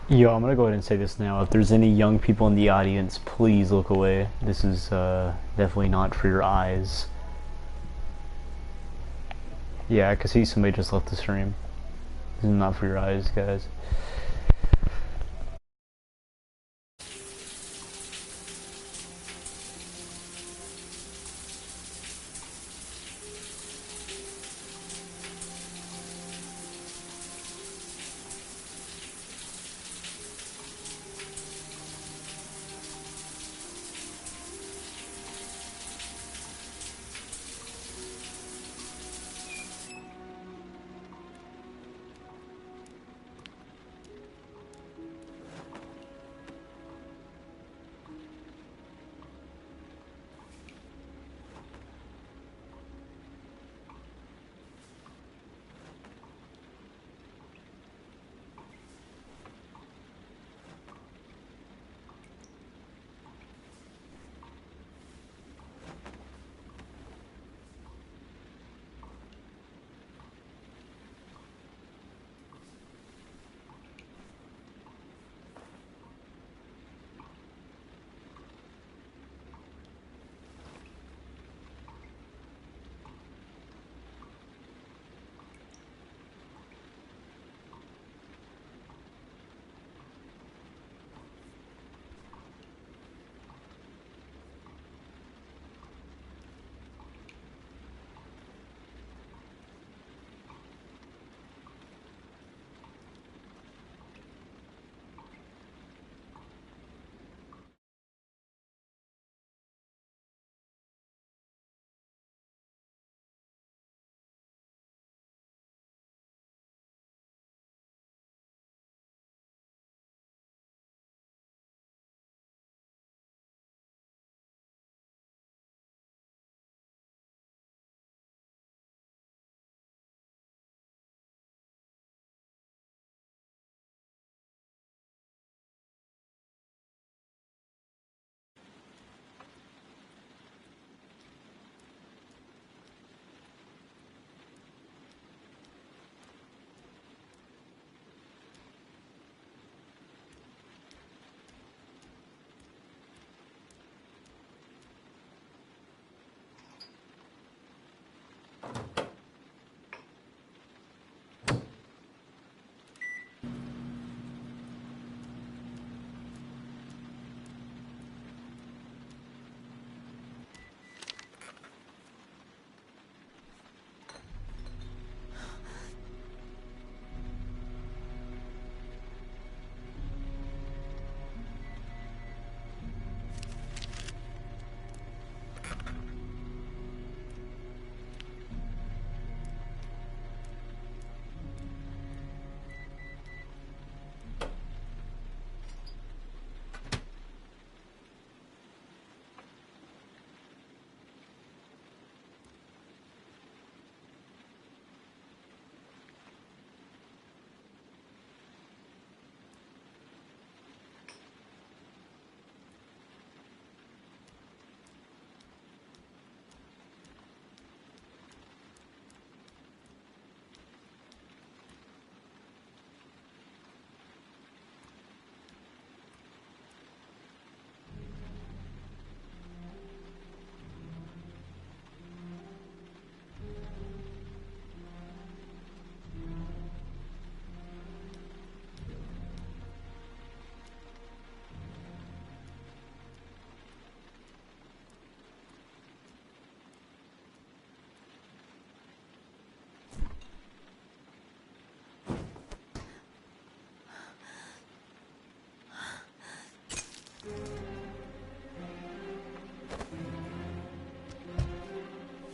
Yo, I'm gonna go ahead and say this now. If there's any young people in the audience, please look away. This is definitely not for your eyes. Yeah, I can see somebody just left the stream. This is not for your eyes, guys.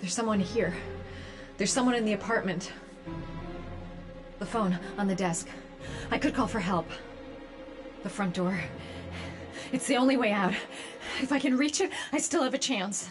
There's someone here. There's someone in the apartment. The phone on the desk. I could call for help. The front door. It's the only way out. If I can reach it, I still have a chance.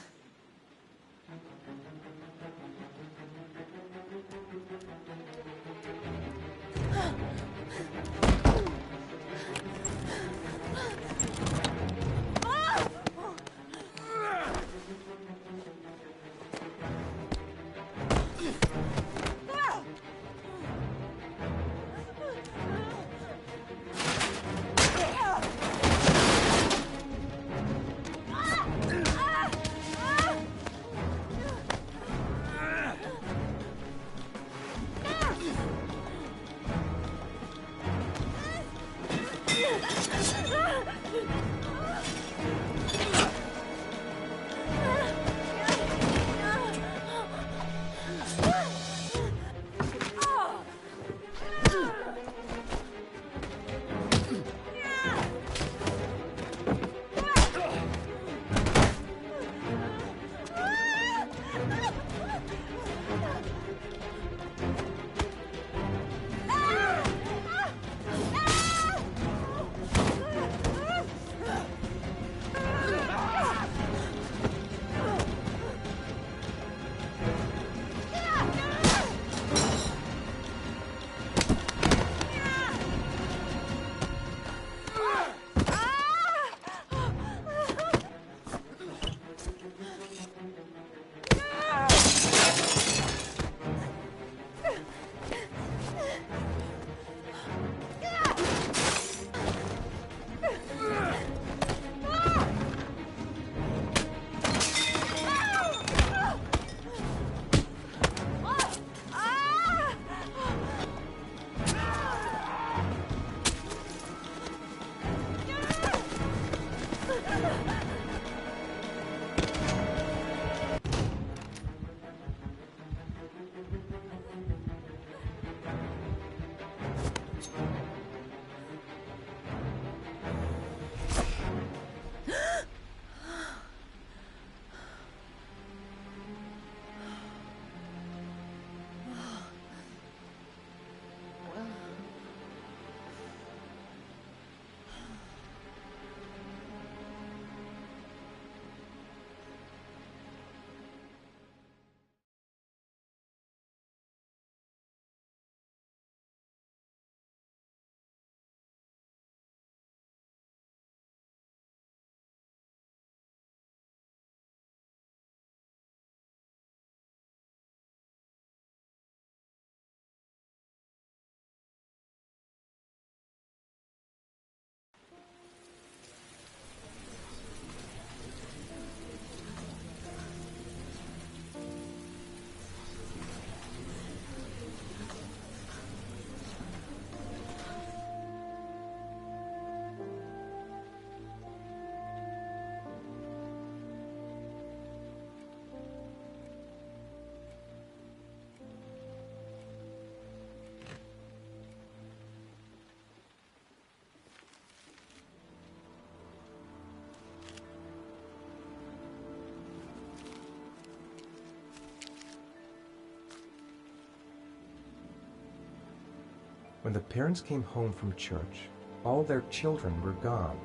When the parents came home from church, all their children were gone.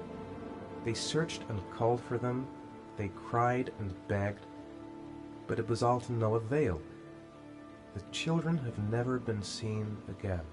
They searched and called for them, they cried and begged, but it was all to no avail. The children have never been seen again.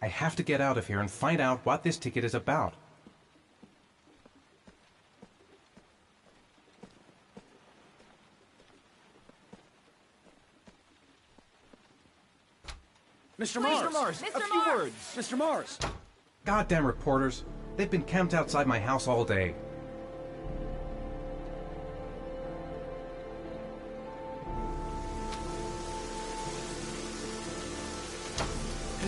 I have to get out of here and find out what this ticket is about. Mr. Mars! A few words! Mr. Mars! Goddamn reporters! They've been camped outside my house all day.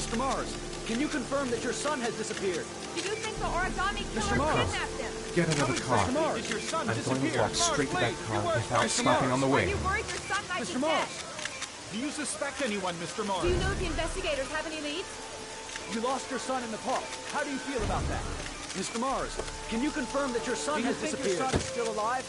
Mr. Mars, can you confirm that your son has disappeared? Do you think the origami Mr. killer Mars. kidnapped him? Get another car. Mr. Mars, your son I'm going to walk straight to that car without Mr. stopping Mars. on the Are way. you worried your son might Mr. be Mars. dead? Do you suspect anyone, Mr. Mars? Do you know if the investigators have any leads? You lost your son in the park. How do you feel about that? Mr. Mars, can you confirm that your son has disappeared? Your son is still alive?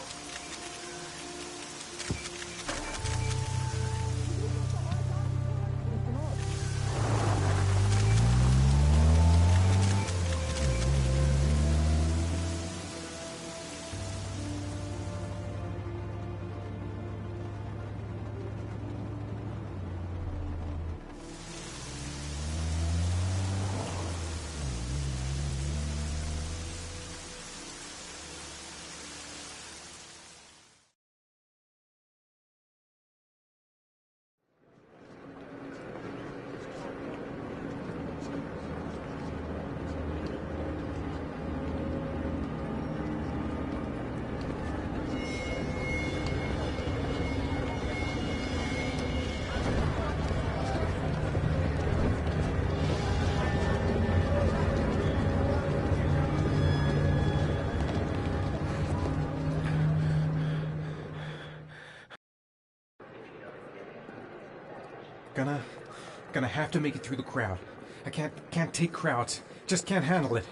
Gonna have to make it through the crowd. I can't take crowds. Just can't handle it.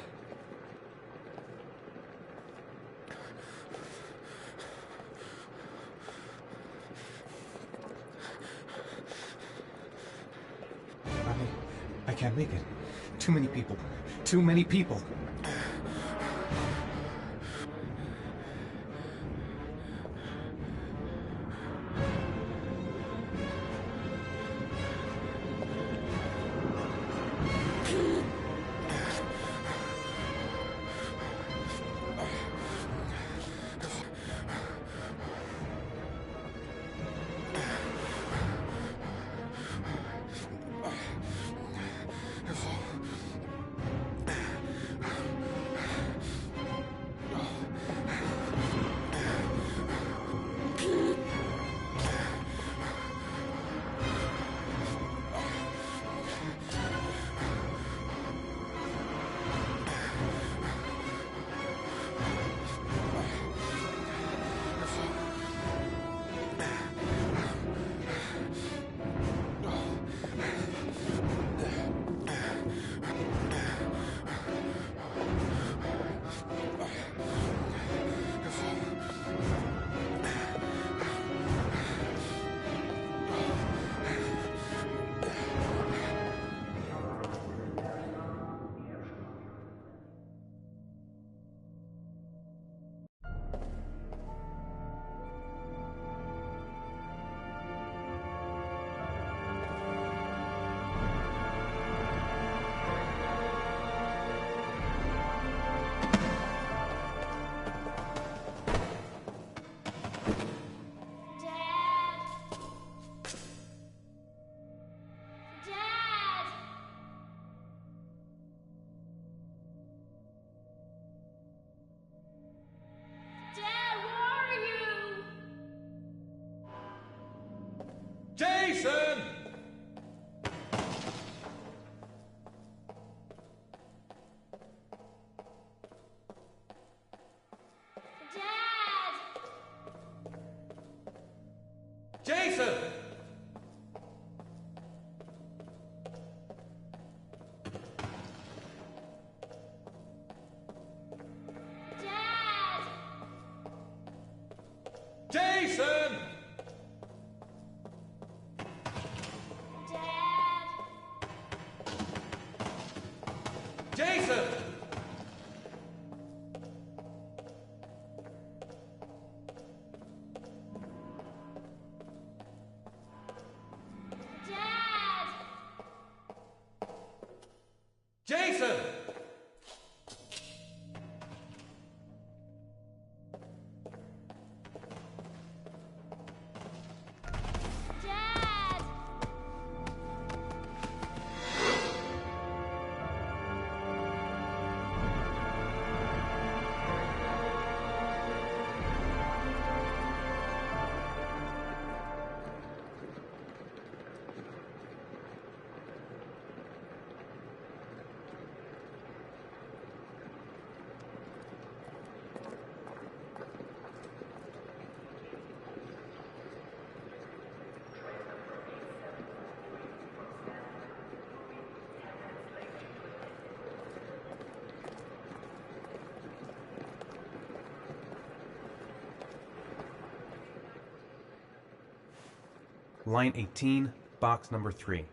I can't make it. Too many people. Too many people. Jason! Jason! Jason! Jason! Line 18, box number 3.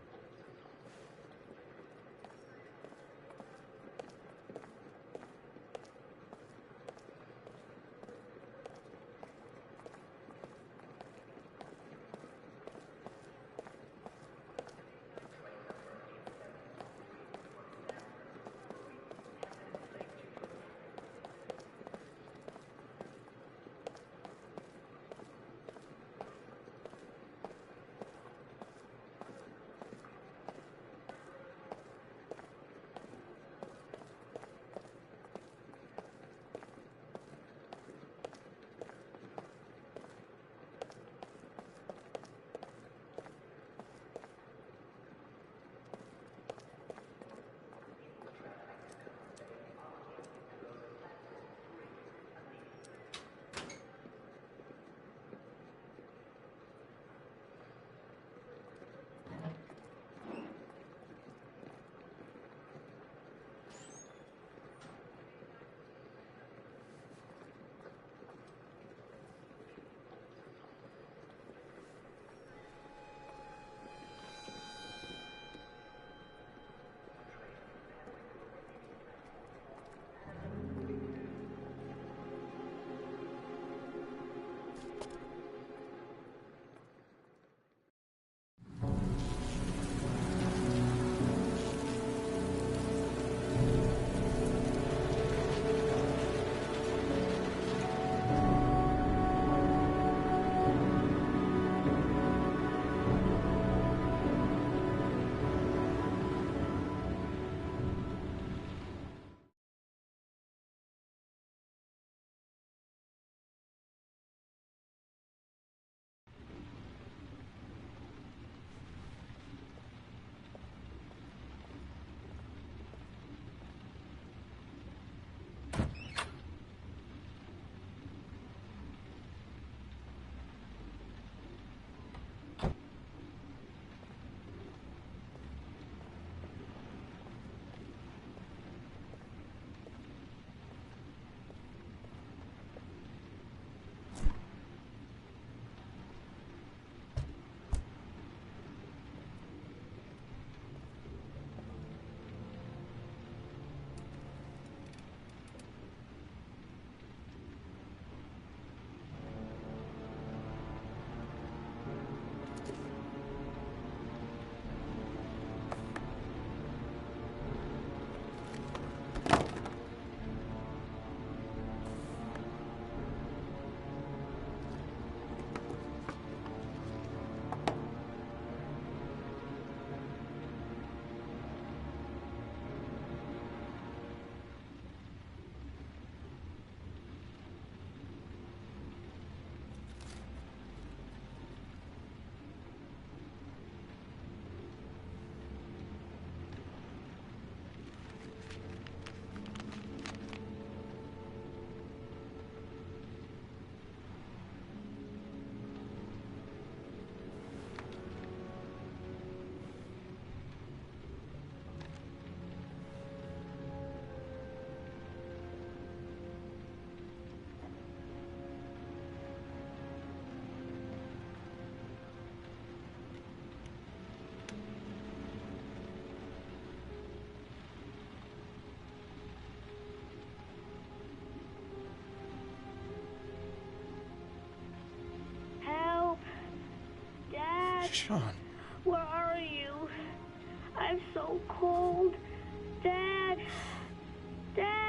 Sean. Where are you? I'm so cold. Dad! Dad!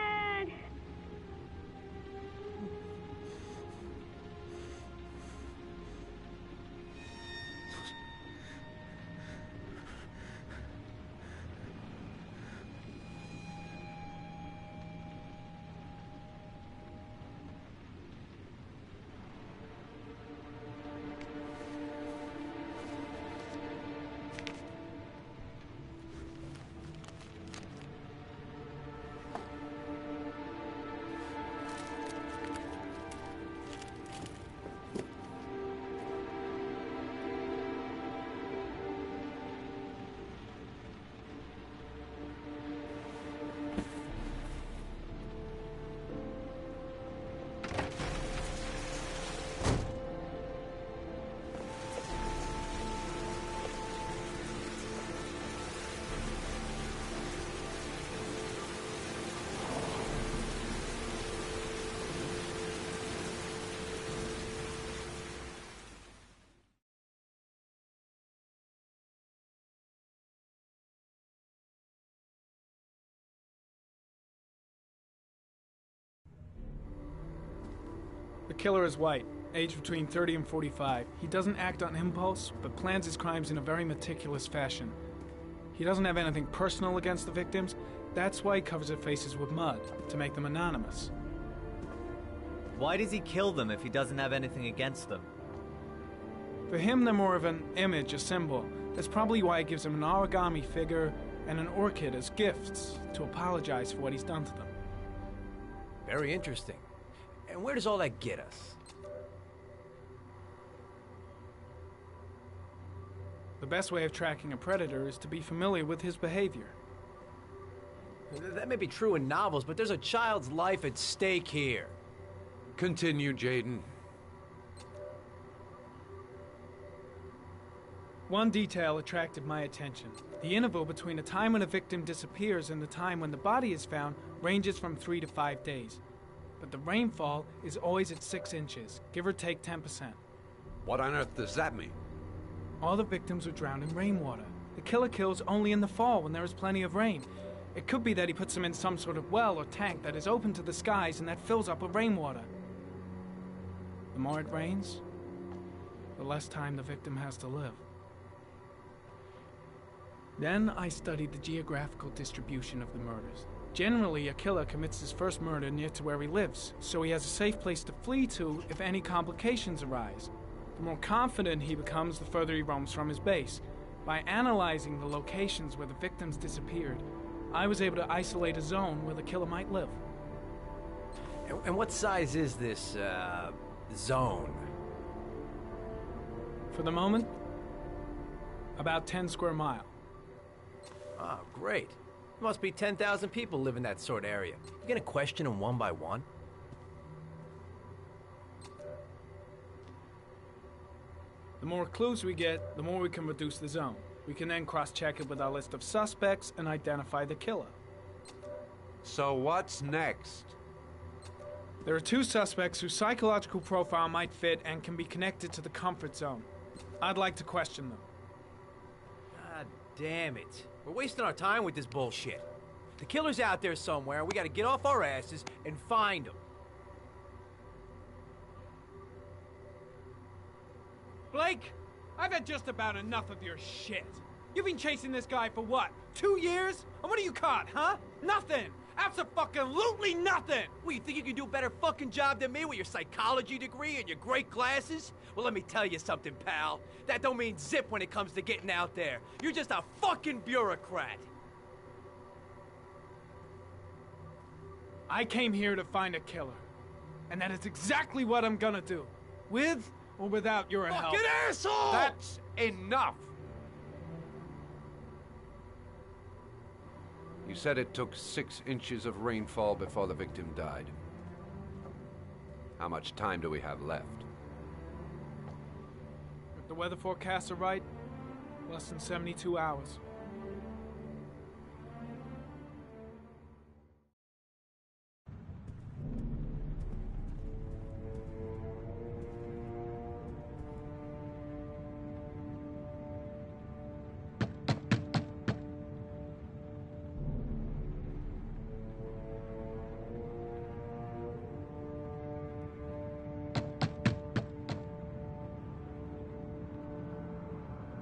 The killer is white, aged between 30 and 45. He doesn't act on impulse, but plans his crimes in a very meticulous fashion. He doesn't have anything personal against the victims. That's why he covers their faces with mud, to make them anonymous. Why does he kill them if he doesn't have anything against them? For him, they're more of an image, a symbol. That's probably why he gives them an origami figure and an orchid as gifts to apologize for what he's done to them. Very interesting. And where does all that get us? The best way of tracking a predator is to be familiar with his behavior. That may be true in novels, but there's a child's life at stake here. Continue, Jaden. One detail attracted my attention. The interval between the time when a victim disappears and the time when the body is found ranges from 3 to 5 days. But the rainfall is always at 6 inches, give or take 10%. What on earth does that mean? All the victims were drowned in rainwater. The killer kills only in the fall when there is plenty of rain. It could be that he puts them in some sort of well or tank that is open to the skies and that fills up with rainwater. The more it rains, the less time the victim has to live. Then I studied the geographical distribution of the murders. Generally, a killer commits his first murder near to where he lives, so he has a safe place to flee to if any complications arise. The more confident he becomes, the further he roams from his base. By analyzing the locations where the victims disappeared, I was able to isolate a zone where the killer might live. And what size is this, zone? For the moment, about 10 square miles. Oh, great. There must be 10,000 people live in that sort of area. You gonna question them one by one? The more clues we get, the more we can reduce the zone. We can then cross-check it with our list of suspects and identify the killer. So what's next? There are 2 suspects whose psychological profile might fit and can be connected to the comfort zone. I'd like to question them. God damn it. We're wasting our time with this bullshit. The killer's out there somewhere, and we gotta get off our asses and find him. Blake, I've had just about enough of your shit. You've been chasing this guy for what, 2 years? And what are you caught, huh? Nothing! Abso-fucking-lutely nothing! Well, you think you can do a better fucking job than me with your psychology degree and your great glasses? Well, let me tell you something, pal. That don't mean zip when it comes to getting out there. You're just a fucking bureaucrat. I came here to find a killer. And that is exactly what I'm gonna do. With or without your help. Fucking asshole! That's enough! You said it took 6 inches of rainfall before the victim died. How much time do we have left? If the weather forecasts are right, less than 72 hours.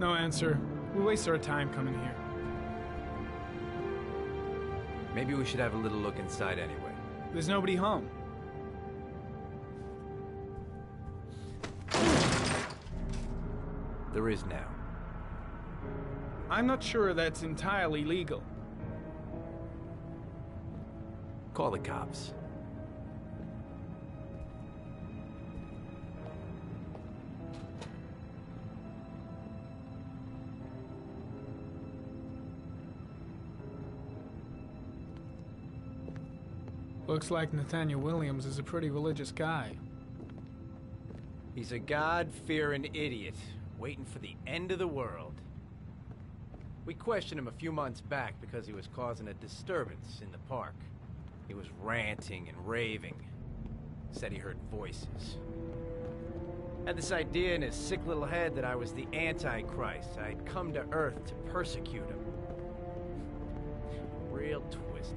No answer. We waste our time coming here. Maybe we should have a little look inside anyway. There's nobody home. There is now. I'm not sure that's entirely legal. Call the cops. Looks like Nathaniel Williams is a pretty religious guy. He's a God-fearing idiot, waiting for the end of the world. We questioned him a few months back because he was causing a disturbance in the park. He was ranting and raving. Said he heard voices. Had this idea in his sick little head that I was the Antichrist. I'd come to Earth to persecute him. Real twisted.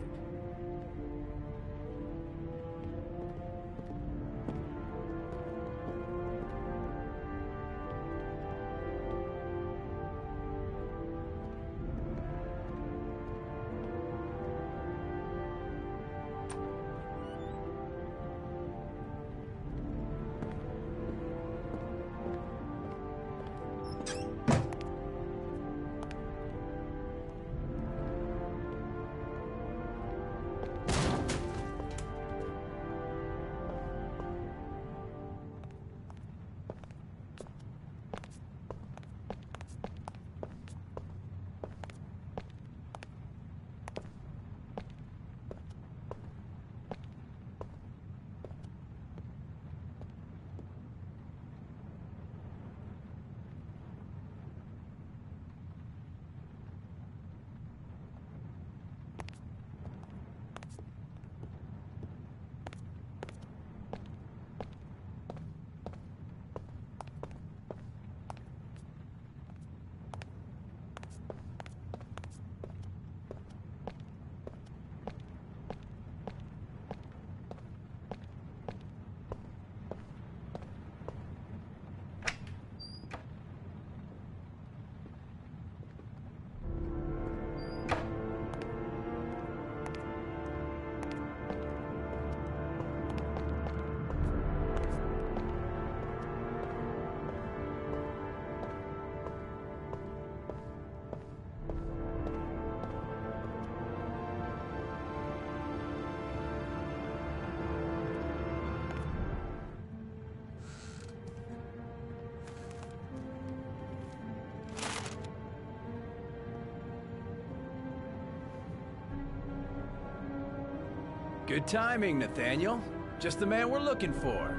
Good timing, Nathaniel. Just the man we're looking for.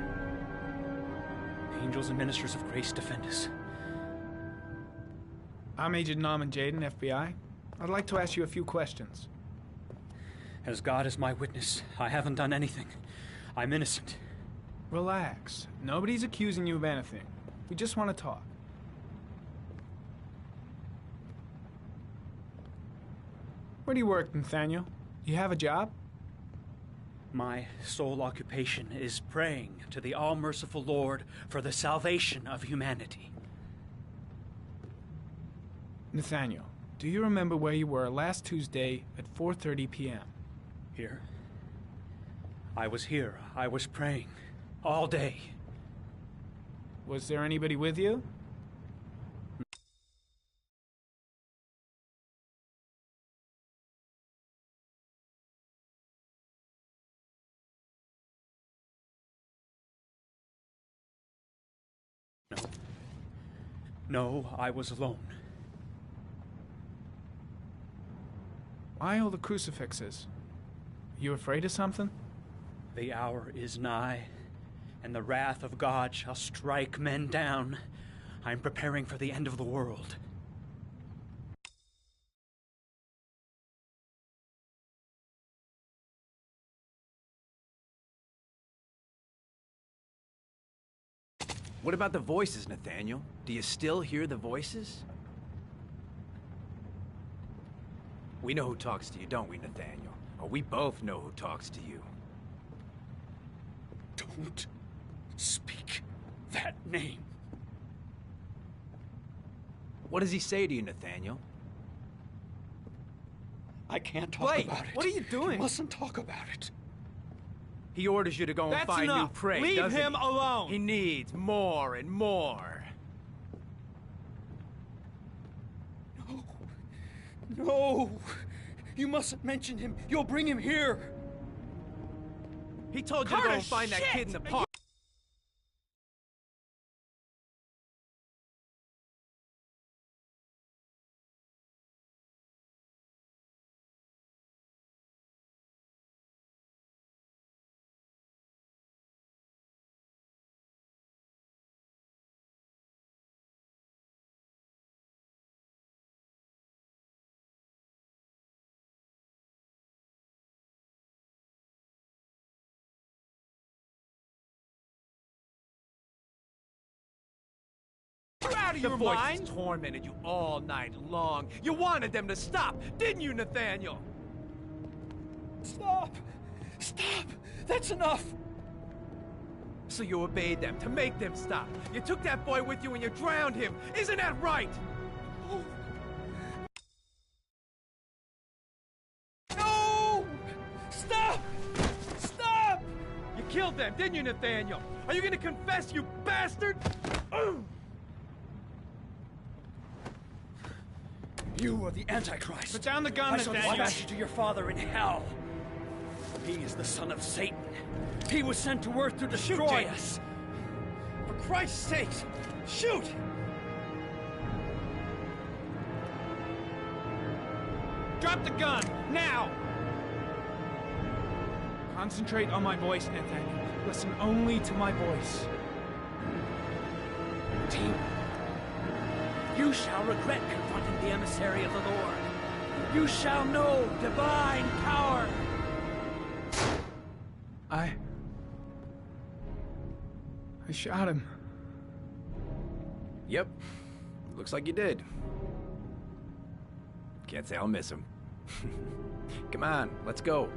Angels and ministers of grace defend us. I'm Agent Norman Jaden, FBI. I'd like to ask you a few questions. As God is my witness, I haven't done anything. I'm innocent. Relax. Nobody's accusing you of anything. We just want to talk. Where do you work, Nathaniel? You have a job? My sole occupation is praying to the all-merciful Lord for the salvation of humanity. Nathaniel, do you remember where you were last Tuesday at 4:30 p.m.? Here? I was here. I was praying. All day. Was there anybody with you? No, I was alone. Why all the crucifixes? You afraid of something? The hour is nigh, and the wrath of God shall strike men down. I'm preparing for the end of the world. What about the voices, Nathaniel? Do you still hear the voices? We know who talks to you, don't we, Nathaniel? Or we both know who talks to you. Don't speak that name. What does he say to you, Nathaniel? I can't talk about it. What are you doing? You mustn't talk about it. He orders you to go and find new prey, Leave doesn't him he? alone! He needs more and more. No. No! You mustn't mention him. You'll bring him here. He told you to go and find that kid in the park. You out of The your voices mind? tormented you all night long. You wanted them to stop, didn't you, Nathaniel? Stop! Stop! That's enough! So you obeyed them to make them stop. You took that boy with you and you drowned him. Isn't that right? No! Stop! Stop! You killed them, didn't you, Nathaniel? Are you gonna confess, you bastard? You are the Antichrist. Put down the gun, I shall Nathaniel. dispatch you to your father in hell. He is the son of Satan. He was sent to earth to destroy us. For Christ's sake, shoot! Drop the gun, now! Concentrate on my voice, Nathaniel. Listen only to my voice. Team, you shall regret confronting the emissary of the Lord. You shall know divine power. I shot him. Yep. Looks like you did. Can't say I'll miss him. Come on, let's go.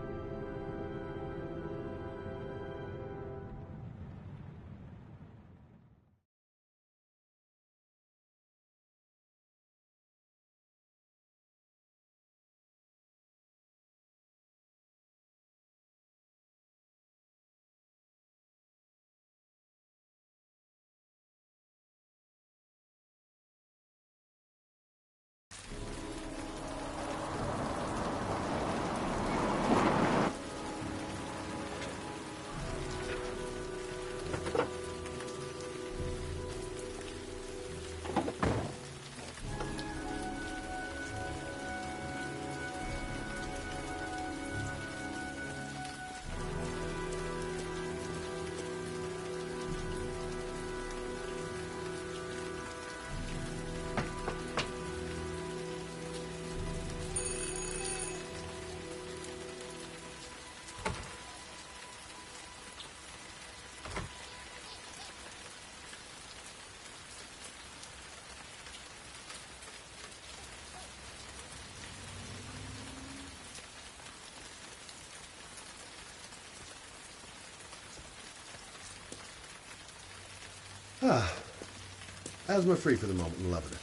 Asthma-free for the moment and loving it.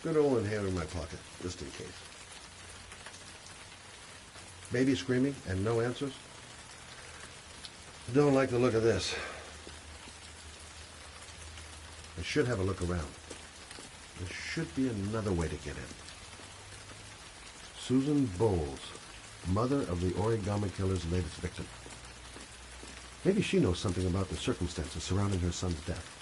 Good old inhaler in my pocket, just in case. Baby screaming and no answers? Don't like the look of this. I should have a look around. There should be another way to get in. Susan Bowles, mother of the origami killer's latest victim. Maybe she knows something about the circumstances surrounding her son's death.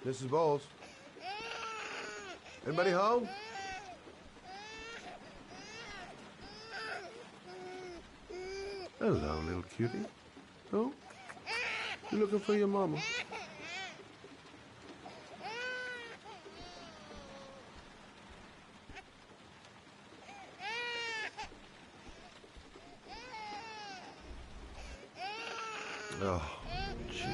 Mrs. Bowles? Anybody home? Hello, little cutie. Oh? You looking for your mama? Oh, Jesus.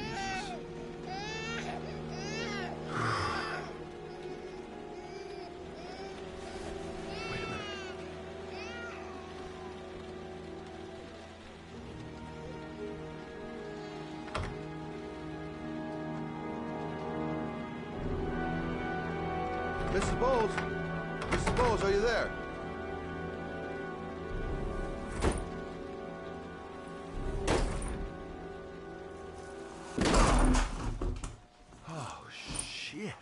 Mrs. Bowles? Mrs. Bowles, are you there? Oh, shit.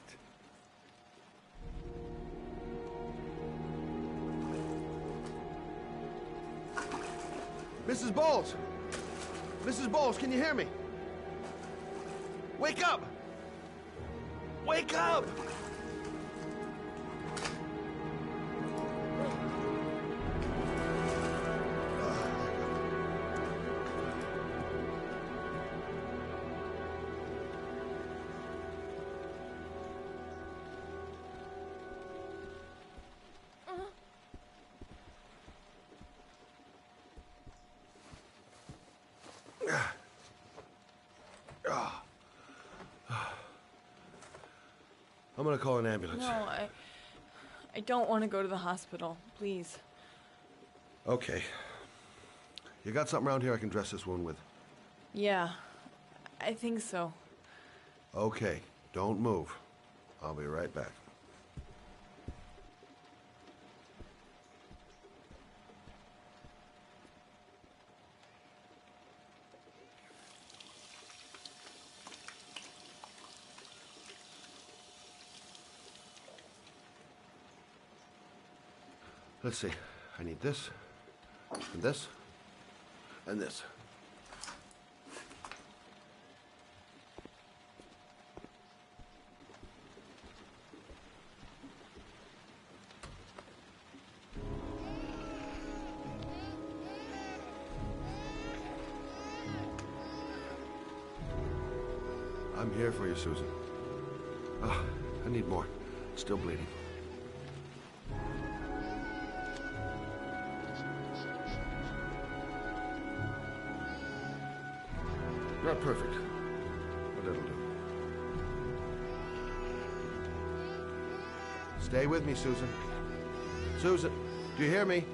Mrs. Bowles! Mrs. Bowles, can you hear me? Wake up! Wake up! I'm gonna call an ambulance. No, I don't want to go to the hospital. Please. Okay. You got something around here I can dress this wound with? Yeah, I think so. Okay, don't move. I'll be right back. Let's see. I need this, and this, and this. I'm here for you, Susan. Oh, I need more. Still bleeding. Not perfect, but it'll do. Stay with me, Susan. Susan, do you hear me?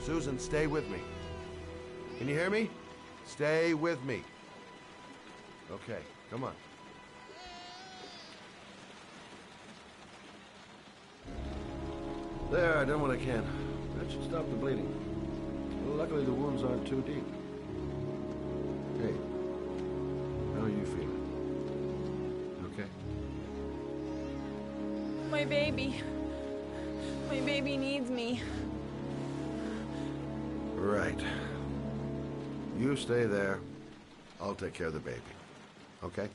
Susan, stay with me. Can you hear me? Stay with me. Okay, come on. There, I done what I can. That should stop the bleeding. Well, luckily the wounds aren't too deep. Hey. How are you feeling? Okay? My baby. My baby needs me. Right. You stay there. I'll take care of the baby. Okay?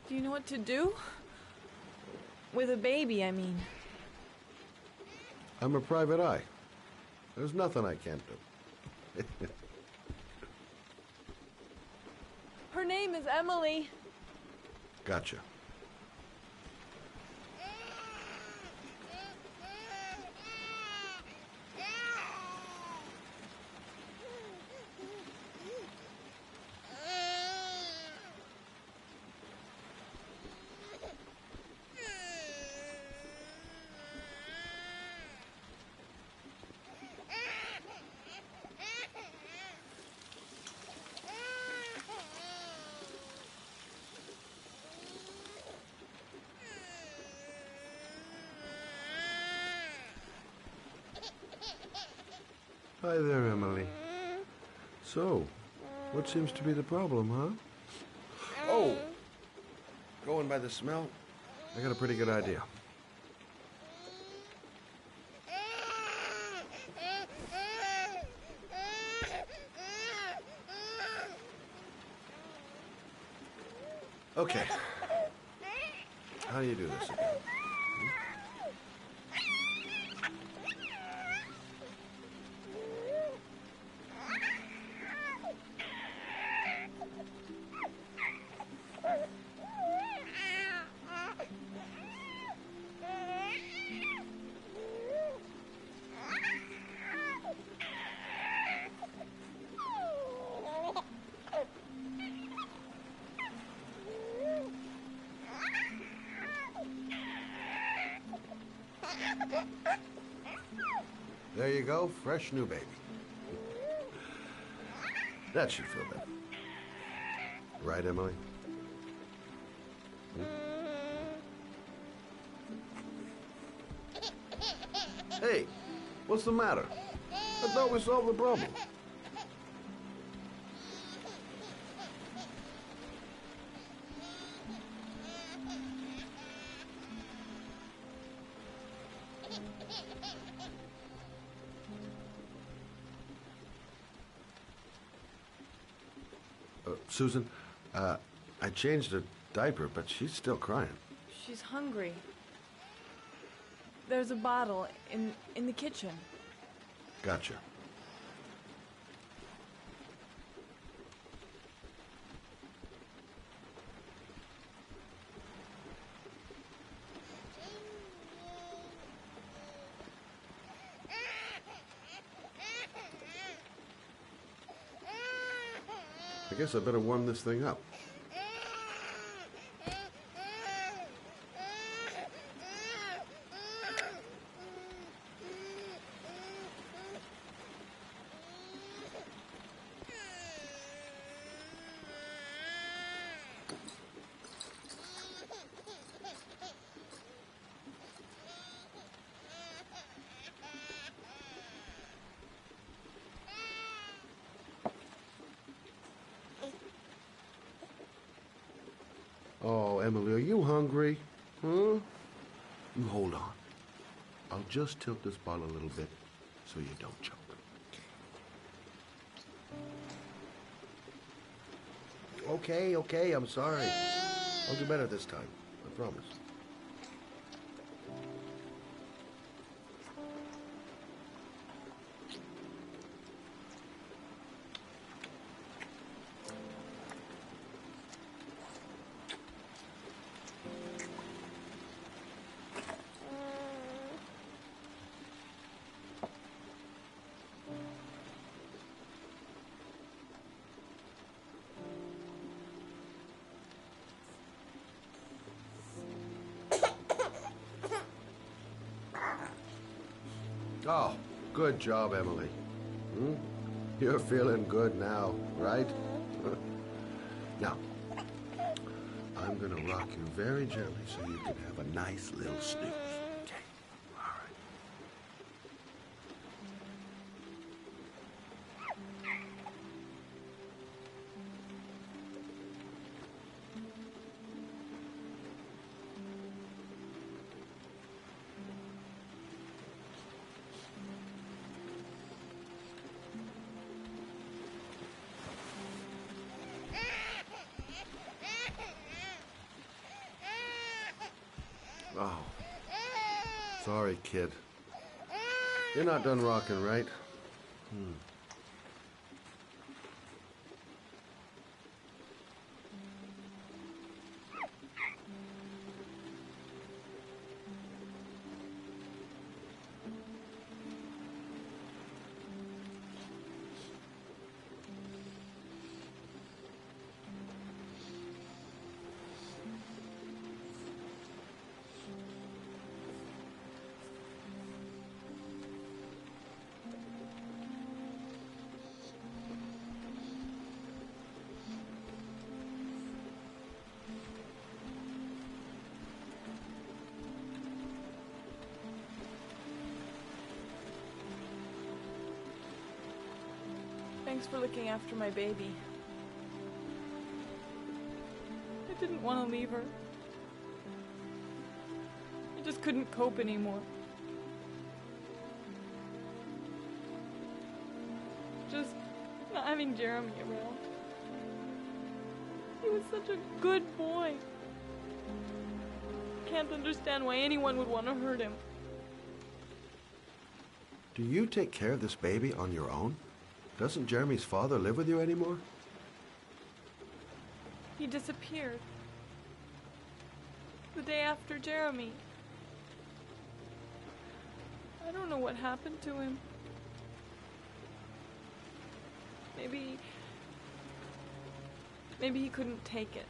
Do you know what to do? With a baby, I mean. I'm a private eye. There's nothing I can't do. Her name is Emily. Gotcha. Hi there, Emily. So, what seems to be the problem, huh? Oh! Going by the smell, I got a pretty good idea. Okay. How do you do this again? There you go, fresh new baby. That should feel better. Right, Emily? Hey, what's the matter? I thought we solved the problem. Susan, I changed her diaper, but she's still crying. She's hungry. There's a bottle in the kitchen. Gotcha. I guess I better warm this thing up. Oh, Emily, are you hungry? Huh? You hold on. I'll just tilt this bottle a little bit so you don't choke. Okay, I'm sorry. I'll do better this time. I promise. Oh, good job, Emily. You're feeling good now, right? Now, I'm gonna rock you very gently so you can have a nice little snooze. Okay, all right. Oh, sorry, kid. You're not done rocking, right? Thanks for looking after my baby. I didn't want to leave her. I just couldn't cope anymore. Just not having Jeremy around. He was such a good boy. Can't understand why anyone would want to hurt him. Do you take care of this baby on your own? Doesn't Jeremy's father live with you anymore? He disappeared. The day after Jeremy. I don't know what happened to him. Maybe he couldn't take it.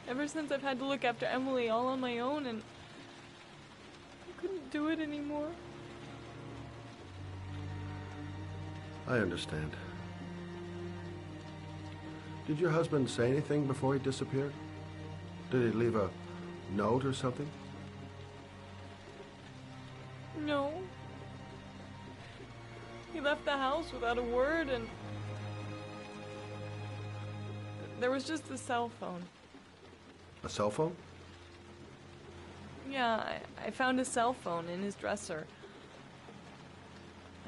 Ever since I've had to look after Emily all on my own, and I couldn't do it anymore. I understand. Did your husband say anything before he disappeared? Did he leave a note or something? No. He left the house without a word, and there was just the cell phone. A cell phone? Yeah, I found a cell phone in his dresser.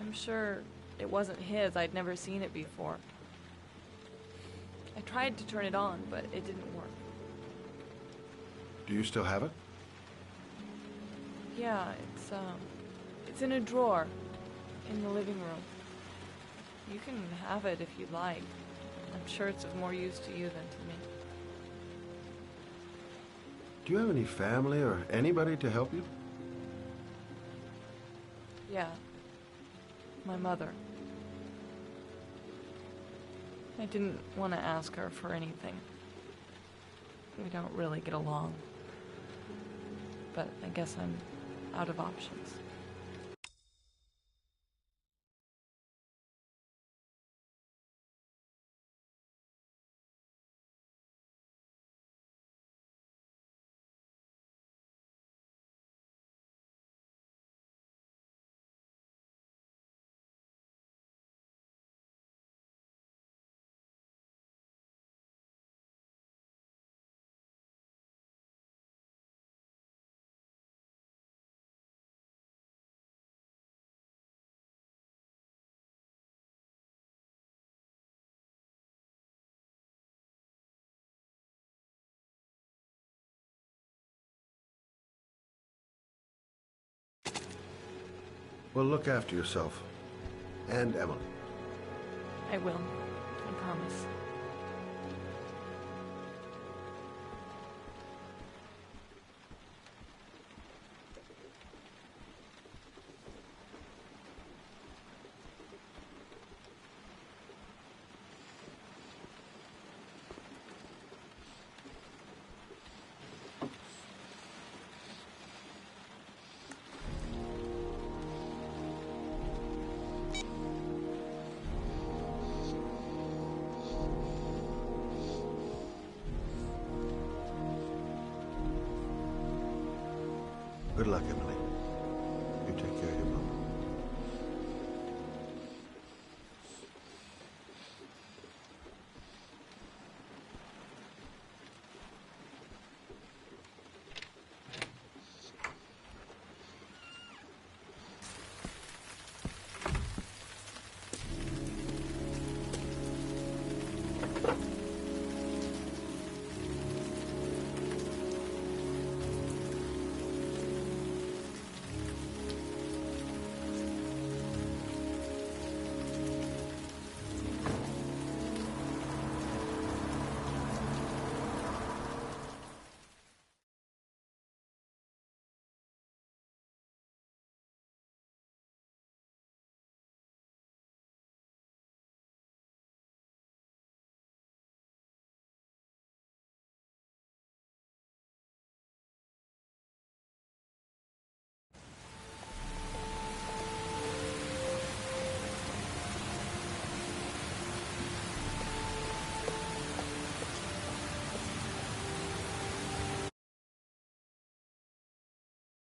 I'm sure it wasn't his. I'd never seen it before. I tried to turn it on, but it didn't work. Do you still have it? Yeah, it's in a drawer in the living room. You can have it if you'd like. I'm sure it's of more use to you than to me. Do you have any family or anybody to help you? Yeah. My mother. I didn't want to ask her for anything. We don't really get along. But I guess I'm out of options. Well, look after yourself. And Emily. I will. I promise. Good luck, Emily. You take care of your mom.